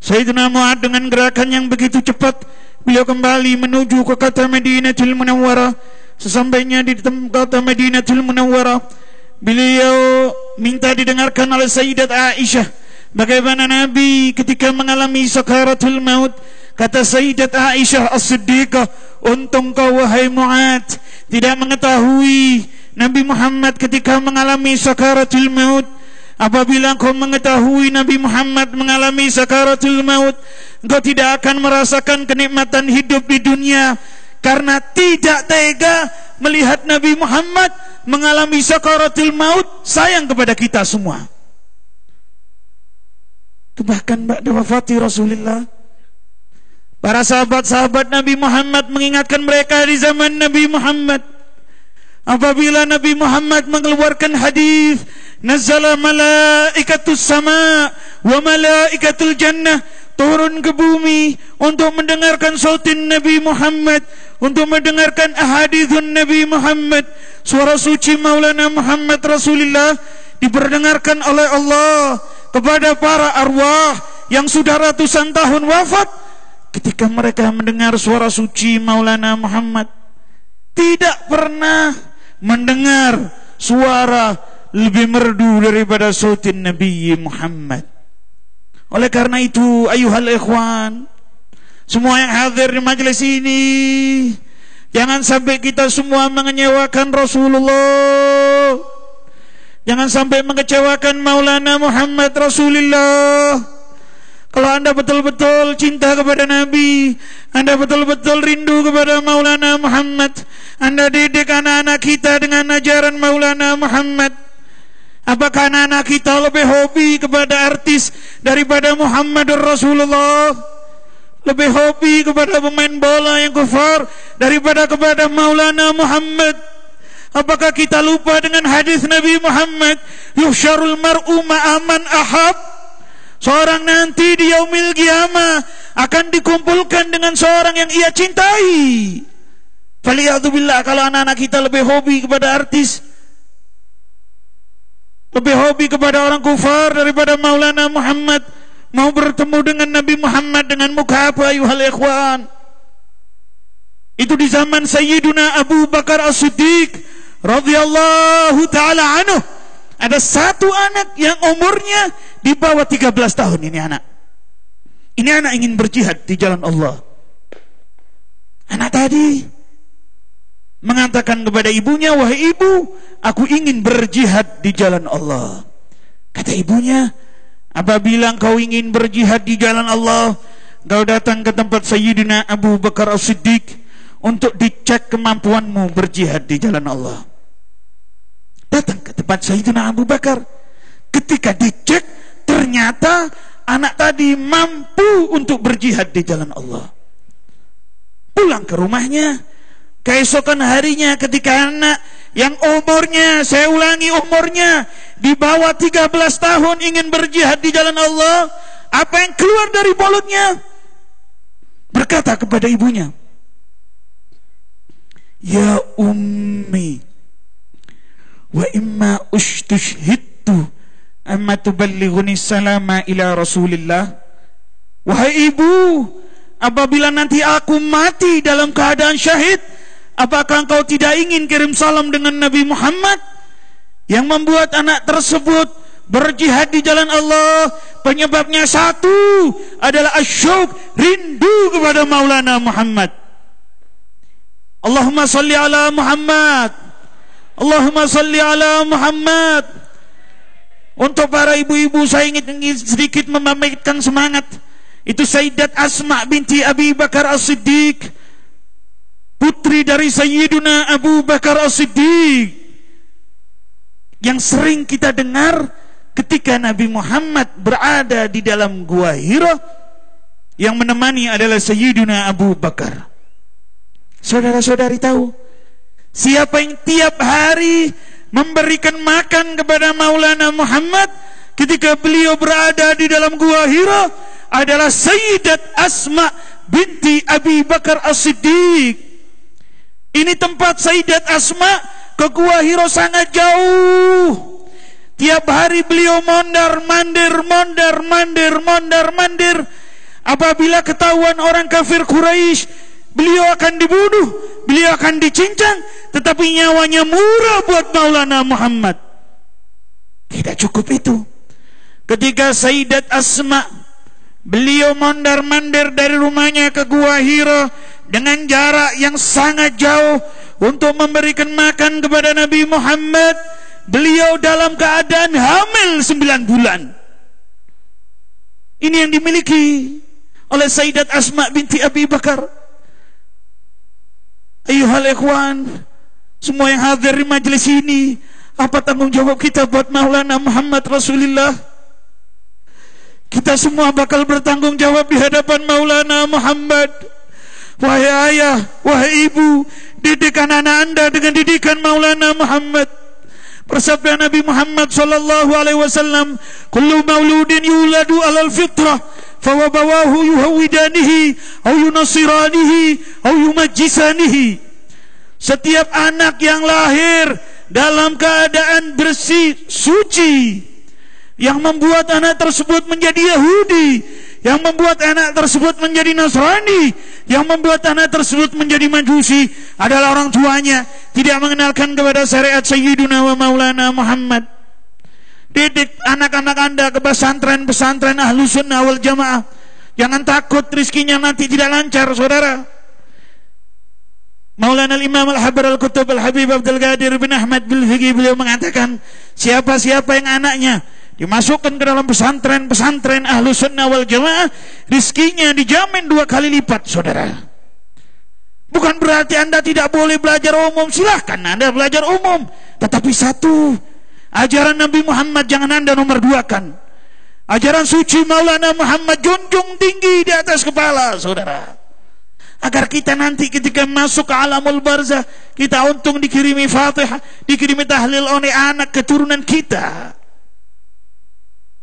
F: Sayyidina Mu'ad dengan gerakan yang begitu cepat, beliau kembali menuju ke kota Madinatul Munawwarah. Sesampainya di kota Madinatul Munawwarah, beliau minta didengarkan oleh Sayyidat Aisyah bagaimana Nabi ketika mengalami sakaratul maut. Kata Sayyidat Aisyah As-Siddiqah, untung kau wahai Mu'ad tidak mengetahui Nabi Muhammad ketika mengalami sakaratul maut. Apabila engkau mengetahui Nabi Muhammad mengalami sakaratul maut, engkau tidak akan merasakan kenikmatan hidup di dunia, karena tidak tega melihat Nabi Muhammad mengalami sakaratul maut. Sayang kepada kita semua. Bahkan ba'da wafati Rasulullah, para sahabat-sahabat Nabi Muhammad mengingatkan mereka di zaman Nabi Muhammad. Apabila Nabi Muhammad mengeluarkan hadis, nazzala malaikatus sama wa malaikatul jannah, turun ke bumi untuk mendengarkan sautin Nabi Muhammad, untuk mendengarkan ahadithun Nabi Muhammad. Suara suci Maulana Muhammad Rasulullah diperdengarkan oleh Allah kepada para arwah yang sudah ratusan tahun wafat. Ketika mereka mendengar suara suci Maulana Muhammad, tidak pernah mendengar suara lebih merdu daripada sautin Nabi Muhammad. Oleh karena itu, ayuhal ikhwan, semua yang hadir di majelis ini, jangan sampai kita semua mengecewakan Rasulullah. Jangan sampai mengecewakan Maulana Muhammad Rasulullah. Kalau Anda betul-betul cinta kepada Nabi, Anda betul-betul rindu kepada Maulana Muhammad, Anda didik anak-anak kita dengan ajaran Maulana Muhammad. Apakah anak-anak kita lebih hobi kepada artis daripada Muhammadur Rasulullah? Lebih hobi kepada pemain bola yang kufar daripada kepada Maulana Muhammad? Apakah kita lupa dengan hadis Nabi Muhammad, yuhsyarul mar'u ma'aman ahab? Seorang nanti di yaumil qiyamah akan dikumpulkan dengan seorang yang ia cintai. Faliyadzubillah, kalau anak-anak kita lebih hobi kepada artis, lebih hobi kepada orang kufar daripada Maulana Muhammad, mau bertemu dengan Nabi Muhammad dengan muka apa, ayuhal ikhwan? Itu di zaman Sayyiduna Abu Bakar As-Siddiq radhiyallahu ta'ala anhu. Ada satu anak yang umurnya di bawah 13 tahun. Ini anak ingin berjihad di jalan Allah. Anak tadi mengatakan kepada ibunya, wahai ibu, aku ingin berjihad di jalan Allah. Kata ibunya, apabila engkau ingin berjihad di jalan Allah, engkau datang ke tempat Sayyidina Abu Bakar As-Siddiq untuk dicek kemampuanmu berjihad di jalan Allah. Datang ke tempat Sayyidina Abu Bakar. Ketika dicek, ternyata anak tadi mampu untuk berjihad di jalan Allah. Pulang ke rumahnya. Keesokan harinya ketika anak yang umurnya, saya ulangi umurnya, di bawah 13 tahun ingin berjihad di jalan Allah, apa yang keluar dari mulutnya? Berkata kepada ibunya, ya ummi, wa imma ustushhidtu amma tuballighuni salama ila Rasulillah. Wahai ibu, apabila nanti aku mati dalam keadaan syahid, apakah engkau tidak ingin kirim salam dengan Nabi Muhammad? Yang membuat anak tersebut berjihad di jalan Allah, penyebabnya satu adalah asyauq, rindu kepada Maulana Muhammad. Allahumma salli ala Muhammad, Allahumma salli ala Muhammad. Untuk para ibu-ibu, saya ingin sedikit membangkitkan semangat. Itu Sayyidat Asma binti Abi Bakar As-Siddiq, putri dari Sayyiduna Abu Bakar As-Siddiq, yang sering kita dengar ketika Nabi Muhammad berada di dalam Gua Hira, yang menemani adalah Sayyiduna Abu Bakar. Saudara-saudari tahu siapa yang tiap hari memberikan makan kepada Maulana Muhammad ketika beliau berada di dalam Gua Hira? Adalah Sayyidat Asma binti Abi Bakar As-Siddiq. Ini tempat Sayyidat Asma ke Gua Hira sangat jauh. Tiap hari beliau mondar-mandir. Apabila ketahuan orang kafir Quraisy, beliau akan dibunuh, beliau akan dicincang, tetapi nyawanya murah buat Maulana Muhammad. Tidak cukup itu. Ketika Sayyidat Asma, beliau mondar-mandir dari rumahnya ke Gua Hira dengan jarak yang sangat jauh untuk memberikan makan kepada Nabi Muhammad. Beliau dalam keadaan hamil 9 bulan. Ini yang dimiliki oleh Sayyidat Asma binti Abi Bakar. Ayuhal ikhwan, semua yang hadir di majelis ini, apa tanggung jawab kita buat Maulana Muhammad Rasulullah? Kita semua bakal bertanggung jawab di hadapan Maulana Muhammad. Wahai ayah, wahai ibu, didik anak-anak anda dengan didikan Maulana Muhammad. Bersabda Nabi Muhammad sallallahu alaihi wasallam, kullu mauludin yuladu alal fitrah, fawabawahu yuhawidanihi au yunasiranihi au yumajjisanihi. Setiap anak yang lahir dalam keadaan bersih, suci, yang membuat anak tersebut menjadi Yahudi, yang membuat anak tersebut menjadi Nasrani, yang membuat anak tersebut menjadi Majusi adalah orang tuanya tidak mengenalkan kepada syariat Sayyiduna wa Maulana Muhammad. Didik anak-anak anda ke pesantren-pesantren ahlu sunnah wal jamaah. Jangan takut rizkinya nanti tidak lancar, saudara. Maulana al-Imam al-Habar al-Kutub al-Habib Abdul Qadir bin Ahmad bil Fiqih, beliau mengatakan, siapa-siapa yang anaknya dimasukkan ke dalam pesantren-pesantren Ahlus Sunnah wal Jamaah, rizkinya dijamin 2 kali lipat, saudara. Bukan berarti Anda tidak boleh belajar umum, silahkan Anda belajar umum, tetapi satu, ajaran Nabi Muhammad jangan Anda nomor 2-kan. Ajaran suci Maulana Muhammad junjung tinggi di atas kepala, saudara. Agar kita nanti ketika masuk ke alamul barzah, kita untung dikirimi Fatihah, dikirimi tahlil oleh anak keturunan kita.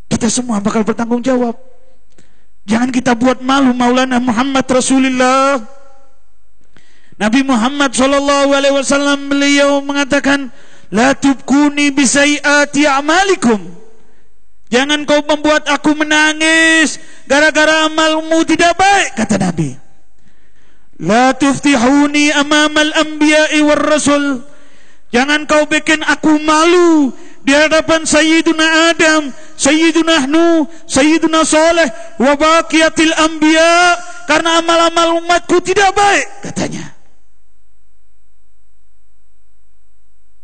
F: Kita semua bakal bertanggung jawab. Jangan kita buat malu Maulana Muhammad Rasulullah. Nabi Muhammad SAW beliau mengatakan, la tubkuni bisai'ati a'malikum. Jangan kau membuat aku menangis gara-gara amalmu tidak baik, kata Nabi. La tuftihuni amamal anbiya'i war rasul. Jangan kau bikin aku malu di hadapan Sayyiduna Adam, Sayyiduna Nuh, Sayyiduna Saleh, wa baqiyatil anbiya, karena amal-amal umatku tidak baik, katanya.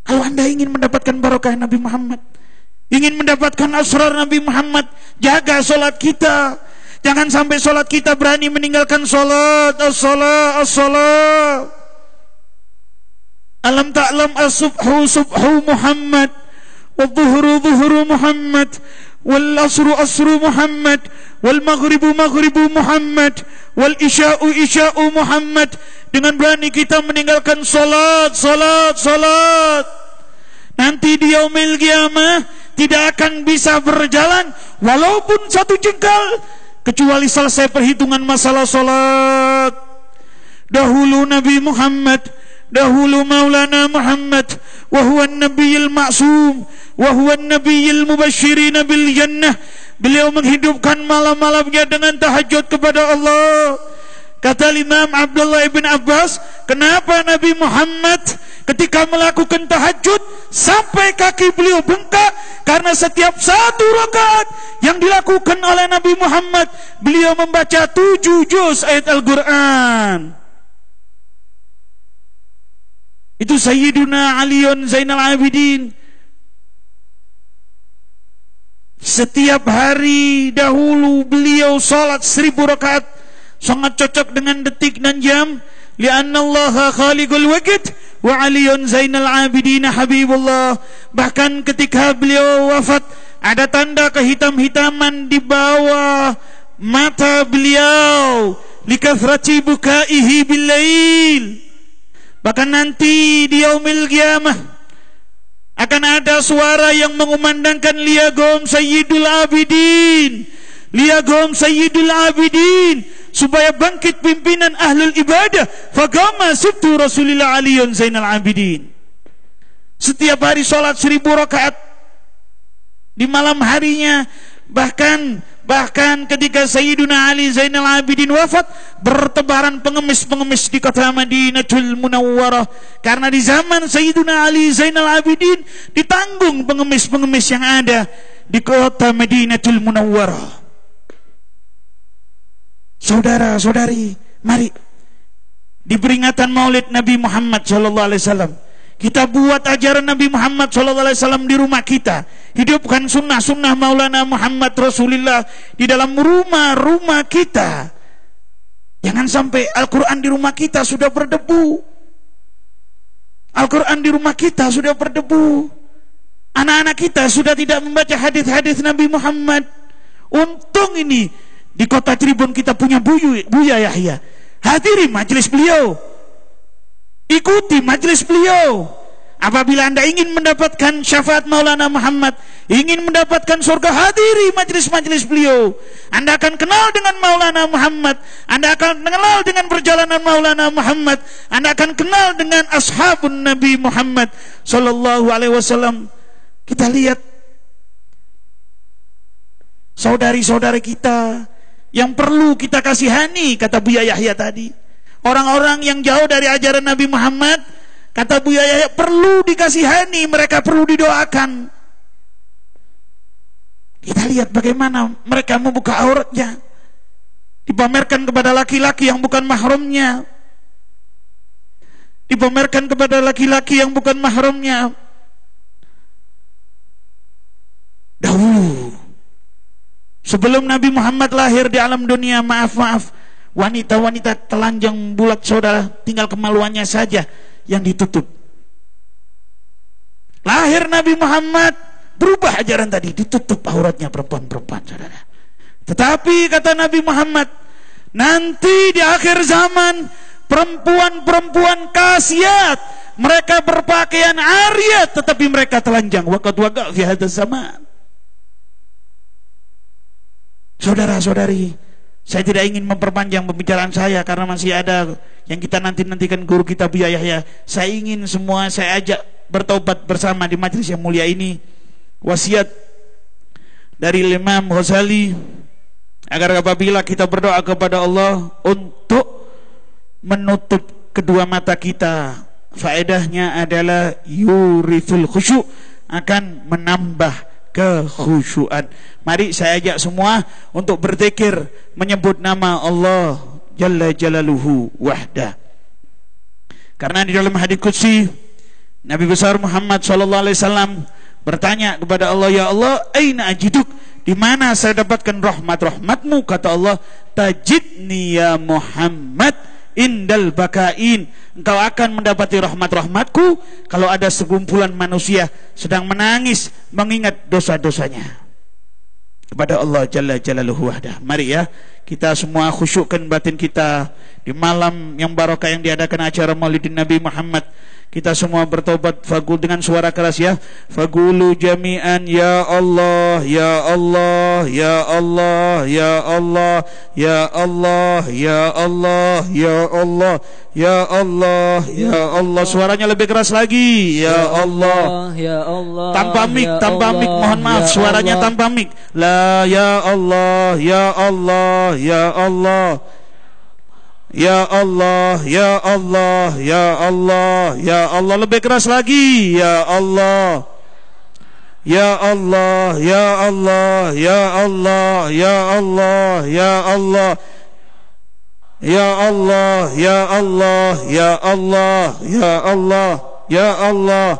F: Kalau Anda ingin mendapatkan barokah Nabi Muhammad, ingin mendapatkan asrar Nabi Muhammad, jaga solat kita. Jangan sampai solat kita berani meninggalkan solat. As-salat. Alam ta'lam as-subhu subhu Muhammad, wal-dhuhru dhuhru Muhammad, wal-asru asru Muhammad, wal-maghribu maghribu Muhammad, wal-isya'u isya'u Muhammad. Dengan berani kita meninggalkan solat. Nanti di yaumil qiyamah tidak akan bisa berjalan walaupun 1 jengkal, kecuali selesai perhitungan masalah solat. Dahulu Nabi Muhammad, dahulu Maulana Muhammad, wa huwa an-nabiyul ma'sum, wa huwa an-nabiyul mubasysyirin bil jannah. Beliau menghidupkan malam-malamnya dengan tahajud kepada Allah. Kata Imam Abdullah ibn Abbas, kenapa Nabi Muhammad ketika melakukan tahajud sampai kaki beliau bengkak? Karena setiap 1 rakaat yang dilakukan oleh Nabi Muhammad, beliau membaca 7 juz ayat Al-Quran. Itu Sayyiduna Aliun Zainal Abidin. Setiap hari dahulu beliau salat 1000 rakaat. Sangat cocok dengan detik dan jam. Lianna Allah khaliqul waqt wa Aliun Zainal Abidin Habibullah. Bahkan ketika beliau wafat, ada tanda kehitam-hitaman di bawah mata beliau, likathrati bukaihi billail. Bahkan nanti di yaumil qiyamah akan ada suara yang mengumandangkan liyagum Sayyidul Abidin, liyagum Sayyidul Abidin, supaya bangkit pimpinan ahlul ibadah. Faqama sibtu Rasulillah Aliun Zainal Abidin. Setiap hari sholat 1000 rakaat di malam harinya. Bahkan ketika Sayyiduna Ali Zainal Abidin wafat, bertebaran pengemis-pengemis di kota Madinatul Munawwarah. Karena di zaman Sayyiduna Ali Zainal Abidin ditanggung pengemis-pengemis yang ada di kota Madinatul Munawwarah. Saudara-saudari, mari di peringatan Maulid Nabi Muhammad SAW, kita buat ajaran Nabi Muhammad SAW di rumah kita. Hidupkan sunnah-sunnah Maulana Muhammad Rasulullah di dalam rumah-rumah kita. Jangan sampai Al-Quran di rumah kita sudah berdebu. Al-Quran di rumah kita sudah berdebu. Anak-anak kita sudah tidak membaca hadis-hadis Nabi Muhammad. Untung ini di kota Cirebon kita punya Buya Yahya. Hadiri majelis beliau, ikuti majelis beliau. Apabila Anda ingin mendapatkan syafaat Maulana Muhammad, ingin mendapatkan surga, hadiri majelis-majelis beliau. Anda akan kenal dengan Maulana Muhammad, Anda akan kenal dengan perjalanan Maulana Muhammad, Anda akan kenal dengan ashabun Nabi Muhammad sallallahu alaihi wasallam. Kita lihat saudari-saudari kita yang perlu kita kasihani, kata Buya Yahya tadi. Orang-orang yang jauh dari ajaran Nabi Muhammad, kata Buya Yahya, perlu dikasihani, mereka perlu didoakan. Kita lihat bagaimana mereka membuka auratnya, dipamerkan kepada laki-laki yang bukan mahramnya, dipamerkan kepada laki-laki yang bukan mahramnya. Dahulu sebelum Nabi Muhammad lahir di alam dunia, maaf, wanita-wanita telanjang bulat saudara, tinggal kemaluannya saja yang ditutup. Lahir Nabi Muhammad, berubah ajaran tadi, ditutup auratnya perempuan-perempuan saudara. Tetapi kata Nabi Muhammad, nanti di akhir zaman perempuan-perempuan kasiat, mereka berpakaian ariyat tetapi mereka telanjang. Waqad waqa fi hadzal zaman. Saudara-saudari, saya tidak ingin memperpanjang pembicaraan saya karena masih ada yang kita nantikan guru kita Buya Yahya. Saya ingin semua saya ajak bertaubat bersama di majelis yang mulia ini. Wasiat dari Imam Ghazali agar apabila kita berdoa kepada Allah untuk menutup kedua mata kita, faedahnya adalah yurithul khusyuk, akan menambah kekhusyuan. Mari saya ajak semua untuk berzikir menyebut nama Allah Jalla Jalaluhu wahda. Karena di dalam hadits qudsi Nabi besar Muhammad sallallahu alaihi wasallam bertanya kepada Allah, ya Allah, aina ajiduk, di mana saya dapatkan rahmat-rahmatmu? Kata Allah, tajidni ya Muhammad indal bakain, engkau akan mendapati rahmat-rahmatku kalau ada sekumpulan manusia sedang menangis mengingat dosa-dosanya kepada Allah Jalla Jalaluhu wahda. Mari ya, kita semua khusyukkan batin kita di malam yang barakah yang diadakan acara Maulidin Nabi Muhammad. Kita semua bertobat, fagul dengan suara keras ya. Fagulu jami'an ya Allah, ya Allah, ya Allah, ya Allah, ya Allah, ya Allah, ya Allah, ya Allah, ya Allah. Suaranya lebih keras lagi. Ya Allah, ya Allah. Tanpa mic, mohon maaf, suaranya tanpa mic. La ya Allah, ya Allah, ya Allah. Ya Allah, ya Allah, ya Allah, ya Allah. Lebih keras lagi. Ya Allah, ya Allah, ya Allah, ya Allah, ya Allah, ya Allah, ya Allah, ya Allah, ya Allah, ya Allah, ya Allah,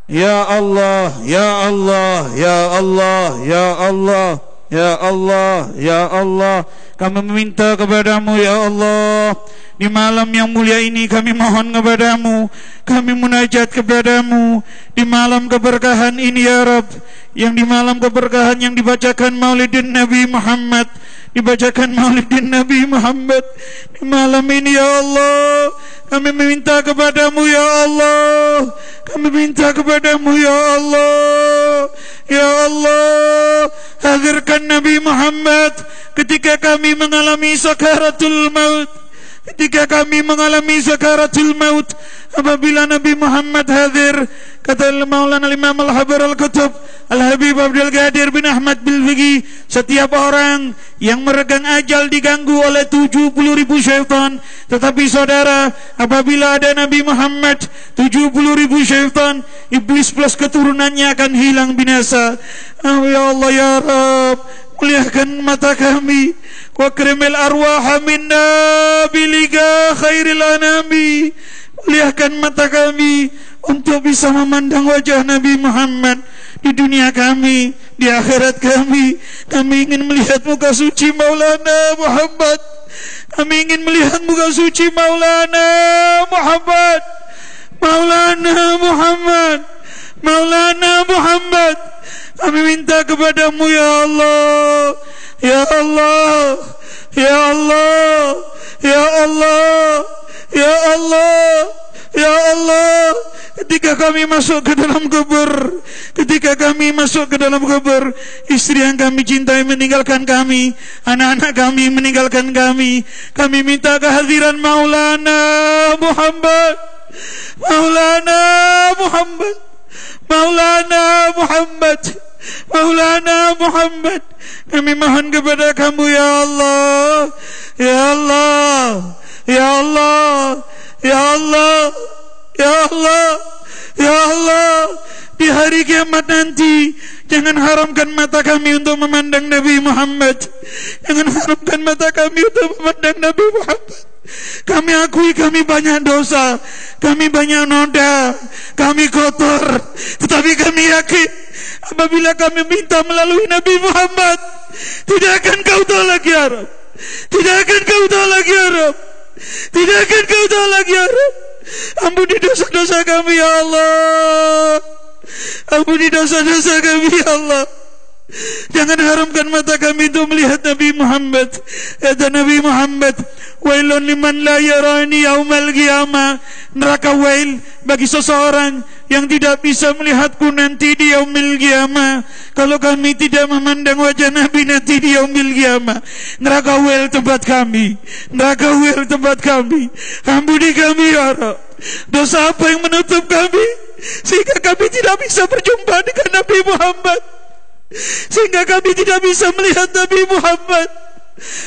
F: ya Allah, ya Allah, ya Allah, ya Allah, ya Allah, ya Allah. Kami meminta kepadamu ya Allah, di malam yang mulia ini kami mohon kepadamu, kami munajat kepadamu di malam keberkahan ini ya Rabb, yang di malam keberkahan yang dibacakan Maulidin Nabi Muhammad, dibacakan Maulidin Nabi Muhammad di malam ini ya Allah. Kami meminta kepadamu ya Allah, kami minta kepadamu ya Allah, ya Allah, hadirkan Nabi Muhammad ketika kami mengalami sakaratul maut, ketika kami mengalami sakaratul maut. Apabila Nabi Muhammad hadir, kata Maulana Imam Al-Habar Al-Kutub Al-Habib Abdul Qadir bin Ahmad Bilfigi, setiap orang yang meregang ajal diganggu oleh 70.000 syaitan. Tetapi saudara, apabila ada Nabi Muhammad, 70.000 syaitan, iblis plus keturunannya akan hilang binasa. Ya Allah ya Rabb, muliakan mata kami, wa krimil arwaha minna biliga khairil anami. Muliakan mata kami untuk bisa memandang wajah Nabi Muhammad di dunia kami, di akhirat kami. Kami ingin melihat muka suci Maulana Muhammad. Kami ingin melihat muka suci Maulana Muhammad. Maulana Muhammad, Maulana Muhammad. Kami minta kepadamu ya Allah, ya Allah, ya Allah, ya Allah, ya Allah, ya Allah. Ketika kami masuk ke dalam kubur, ketika kami masuk ke dalam kubur, istri yang kami cintai meninggalkan kami, anak-anak kami meninggalkan kami. Kami minta kehadiran Maulana Muhammad, Maulana Muhammad, Maulana Muhammad, Maulana Muhammad. Kami mohon kepada kamu ya Allah, ya Allah, ya Allah, ya Allah, ya Allah, ya Allah. Di hari kiamat nanti, jangan haramkan mata kami untuk memandang Nabi Muhammad. Jangan haramkan mata kami untuk memandang Nabi Muhammad. Kami akui kami banyak dosa, kami banyak noda, kami kotor. Tetapi kami yakin apabila kami minta melalui Nabi Muhammad, tidak akan kau tolak ya Rabb. Tidak akan kau tolak ya Rabb. Tidak akan kau tolak ya Rabb. Ampuni dosa-dosa kami ya Allah. Ampuni dosa-dosa kami ya Allah. Jangan haramkan mata kami untuk melihat Nabi Muhammad. Kata Nabi Muhammad, wailun liman la yarani yaumal qiyamah. Neraka wail bagi seseorang yang tidak bisa melihatku nanti di yaumil qiyamah. Kalau kami tidak memandang wajah Nabi nanti di yaumil qiyamah, neraka wail tempat kami. Neraka wail tempat kami. Ampuni kami ya Rabb. Dosa apa yang menutup kami sehingga kami tidak bisa berjumpa dengan Nabi Muhammad, sehingga kami tidak bisa melihat Nabi Muhammad?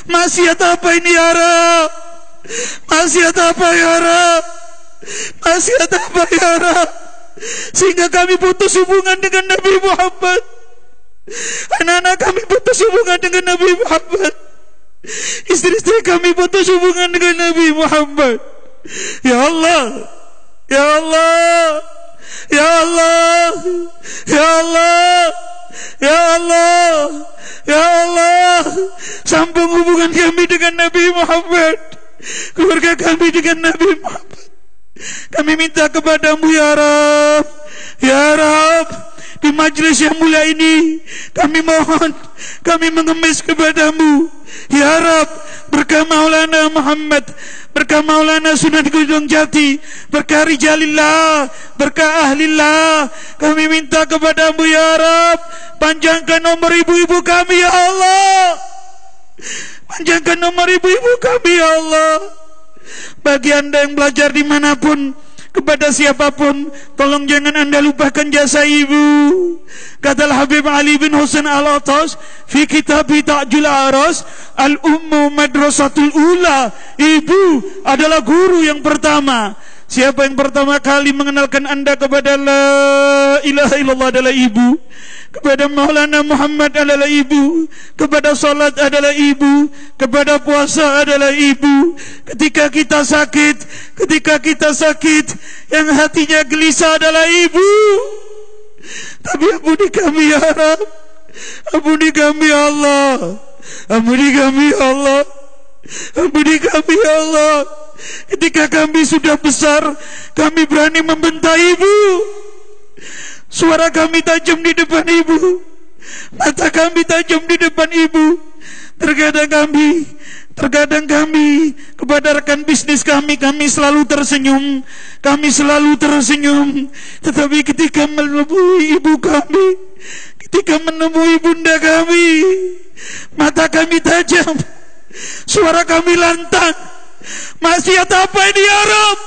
F: Maksiat apa ini ya Rabb? Maksiat apa ya Rabb? Maksiat apa ya Rabb? Sehingga kami putus hubungan dengan Nabi Muhammad. Anak-anak kami putus hubungan dengan Nabi Muhammad. Istri-istri kami putus hubungan dengan Nabi Muhammad. Ya Allah, ya Allah, ya Allah, ya Allah, ya Allah, ya Allah, sambung hubungan kami dengan Nabi Muhammad, keluarga kami dengan Nabi Muhammad. Kami minta kepadamu ya Rabb, ya Rabb, di majlis yang mulia ini kami mohon, kami mengemis kepadamu ya Rabb, berkah Maulana Muhammad, berkah Maulana Sunan Gunung Jati, berkah Rijalillah, berkah Ahlillah. Kami minta kepadamu ya Rabb, panjangkan nomor ibu-ibu kami ya Allah. Panjangkan nomor ibu-ibu kami ya Allah. Bagi anda yang belajar dimanapun, kepada siapapun, tolong jangan anda lupakan jasa ibu. Kata Habib Ali bin Husain Al-Atas fi kitab Ta'jul Aras, al-ummu madrasatul ula. Ibu adalah guru yang pertama. Siapa yang pertama kali mengenalkan anda kepada la ilaha illallah adalah ibu, kepada Maulana Muhammad adalah ibu, kepada salat adalah ibu, kepada puasa adalah ibu. Ketika kita sakit, yang hatinya gelisah adalah ibu. Tapi ampuni kami ya Rabb, ampuni kami ya Allah, ampuni kami ya Allah, ampuni kami ya Allah. Ketika kami sudah besar, kami berani membentak ibu. Suara kami tajam di depan ibu, mata kami tajam di depan ibu. Terkadang kami kepada rekan bisnis kami selalu tersenyum, tetapi ketika menemui ibu kami, ketika menemui bunda kami, mata kami tajam, suara kami lantang. Maksiat apa ini ya Rabb?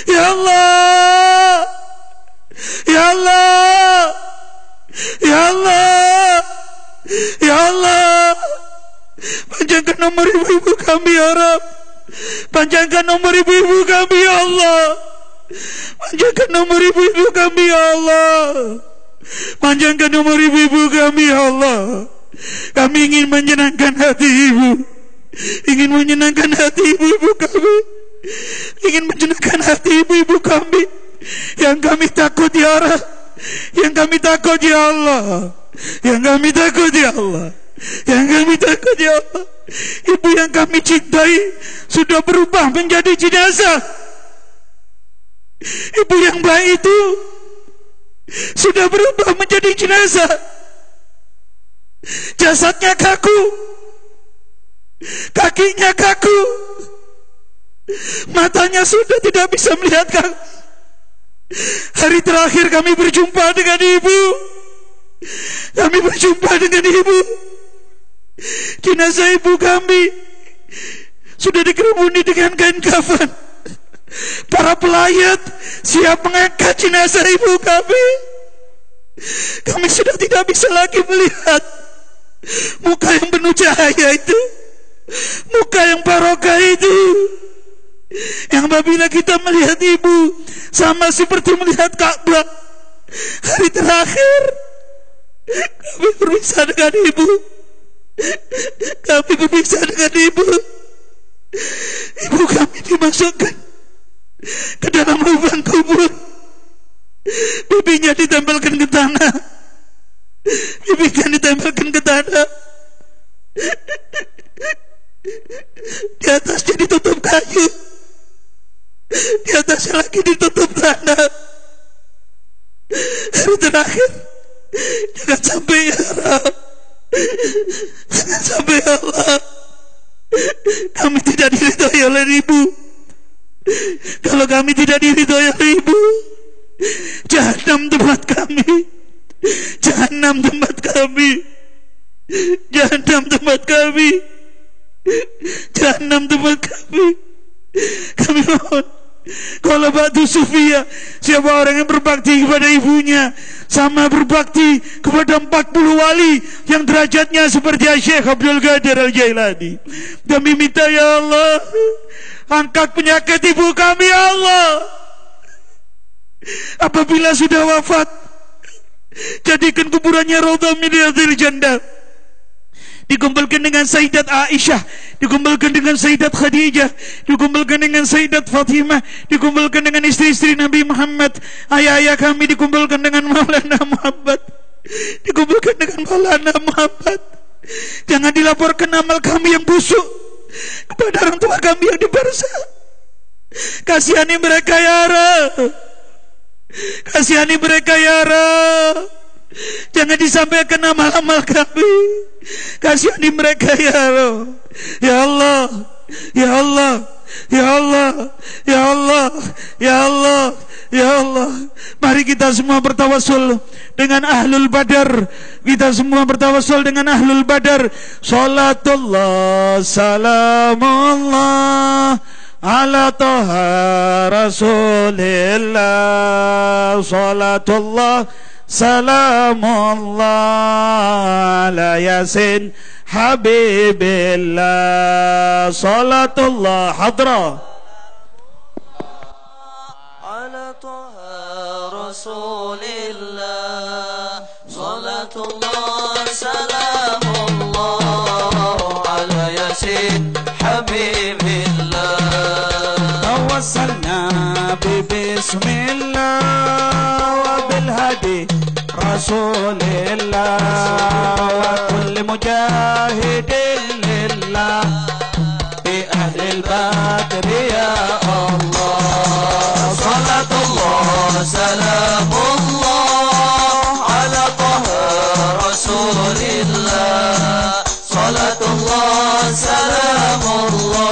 F: Ya Allah, ya Allah, ya Allah, ya Allah. Panjangkan nomor ibu-ibu kami ya Rabb. Panjangkan nomor ibu-ibu kami ya Allah. Panjangkan nomor ibu-ibu kami ya Allah. Panjangkan nomor ibu-ibu kami ya Allah. Kami ingin menyenangkan hati ibu, ingin menyenangkan hati ibu-ibu kami, ingin menyenangkan hati ibu-ibu kami. Yang kami takut ya Rabb, yang kami takut ya Allah, yang kami takut ya Allah, yang kami takut ya Allah. Ibu yang kami cintai sudah berubah menjadi jenazah. Ibu yang baik itu sudah berubah menjadi jenazah. Jasadnya kaku, kakinya kaku, matanya sudah tidak bisa melihat kami. Hari terakhir kami berjumpa dengan ibu, kami berjumpa dengan ibu, jenazah ibu kami sudah dikerumuni dengan kain kafan. Para pelayat siap mengangkat jenazah ibu kami. Kami sudah tidak bisa lagi melihat muka yang penuh cahaya itu, muka yang barokah itu, yang apabila kita melihat ibu sama seperti melihat Ka'bah. Hari terakhir kami berpisah dengan ibu, kami berpisah dengan ibu. Ibu kami dimasukkan ke dalam lubang kubur, pipinya ditempelkan ke tanah, pipinya ditempelkan ke tanah, di atasnya ditutup kayu, di atasnya lagi ditutup tanah. Hari terakhir, jangan sampai ya Allah, jangan sampai ya Allah, kami tidak diridhoi oleh ibu. Kalau kami tidak diridhoi oleh ibu, jahanam tempat kami, jahanam tempat kami, jahanam tempat kami, jahanam tempat kami. Kami mohon, kalau Batu Sufia, siapa orang yang berbakti kepada ibunya sama berbakti kepada 40 wali yang derajatnya seperti Syekh Abdul Qadir Al-Jailani. Kami minta ya Allah, angkat penyakit ibu kami ya Allah. Apabila sudah wafat, jadikan kuburannya raudhah min riyadhil jannah. Dikumpulkan dengan Sayyidat Aisyah, dikumpulkan dengan Sayyidat Khadijah, dikumpulkan dengan Sayyidat Fatimah, dikumpulkan dengan istri-istri Nabi Muhammad, ayah-ayah kami dikumpulkan dengan Maulana Muhammad, dikumpulkan dengan Maulana Muhammad. Jangan dilaporkan amal kami yang busuk kepada orang tua kami yang di barzah. Kasihani mereka ya Rabb, kasihani mereka ya Rabb. Jangan disampaikan amal-amal kami, kasihani mereka ya Allah. Ya Allah, ya Allah, ya Allah, ya Allah, ya Allah, ya Allah. Mari kita semua bertawassul dengan ahlul badar. Kita semua bertawassul dengan ahlul badar. Salatullah salamullah ala taha rasulillah. Salatullah salamullah ala yasin habibillah. Salatullah hadra
E: ala taha rasulillah. Salatullah salamullah ala yasin habibillah.
F: tawassalna bismillah wa bil hadi rasulillah wa kulli mujahidin lillah bi ahli al-badr ya Allah.
E: Salatullah salamullah ala taha rasulillah. Salatullah salamullah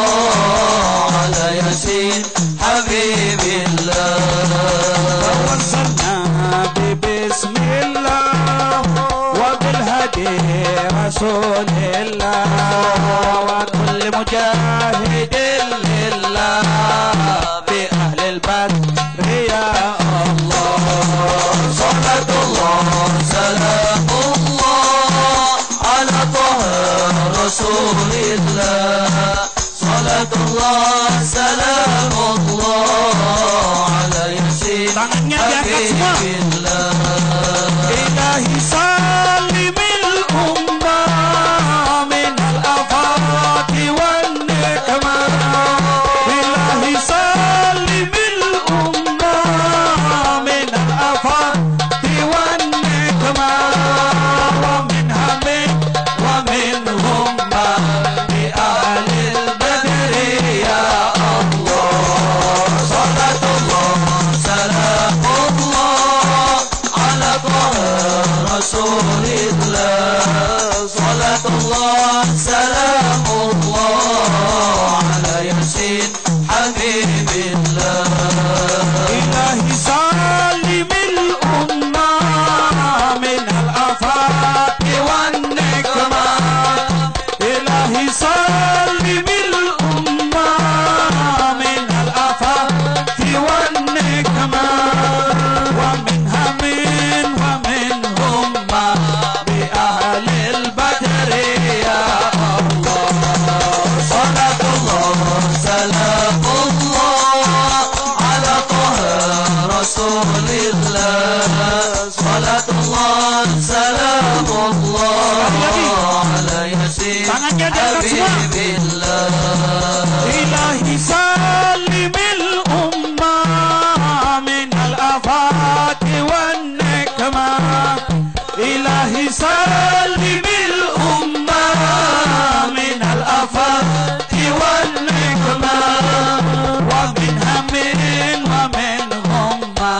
E: ala yasin habibillah.
F: tawassalna bismillah wa bil hadi rasulillah wa kulli mujahidin lillah bi ahli al-badr ya Allah.
E: Salatullah salamullah ala taha rasulillah. Salatullah salamullah ala yasin
F: Tangannya diangkat semua.
E: habibillah.
F: Ilahi salimil ummah min al-afati wan nikmah. Ilahi salimil ummah min al-afati wan nikmah. Wa min hamin wa min humma bi ahli al-badri ya Allah.
E: Salatullah salamullah ala taha rasulillah. Salatullah salamullah ala yasin habibillah.
F: إلهي سالم الأمة من الآفات والنكمة. إلهي سالم الأمة من الآفات والنكمة. ومن هم ومن همة بأهل
E: إلهي سلم الأمة من الآفات والنقمة ومن هم ومن غمة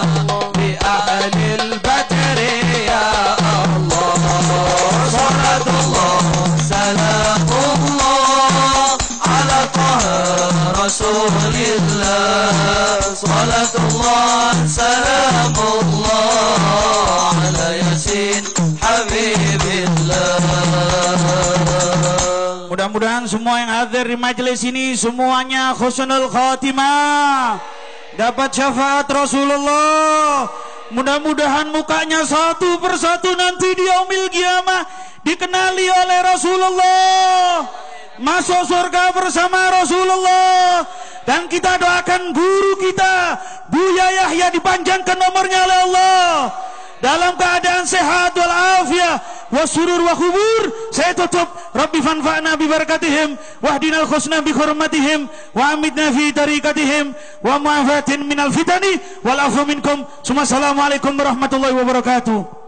E: بأهل البدر يا الله صلاة الله سلام الله على طه رسول الله صلاة الله سلام الله على ياسين حبيب الله.
F: Mudah-mudahan semua yang hadir di majelis ini semuanya husnul khatimah, dapat syafaat Rasulullah. Mudah-mudahan mukanya satu persatu nanti di yaumil qiyamah dikenali oleh Rasulullah, masuk surga bersama Rasulullah. Dan kita doakan guru kita Buya Yahya dipanjangkan nomornya oleh Allah dalam keadaan sehat wal afiyah wa surur wa khubur. Saya tutup, Rabbi fanfa'na bi barakatihim wahdinal husna bi hurmatihim wa amidna fi tariqatihim wa mu'afatin minal fitani wal afu minkum. Assalamualaikum warahmatullahi wabarakatuh.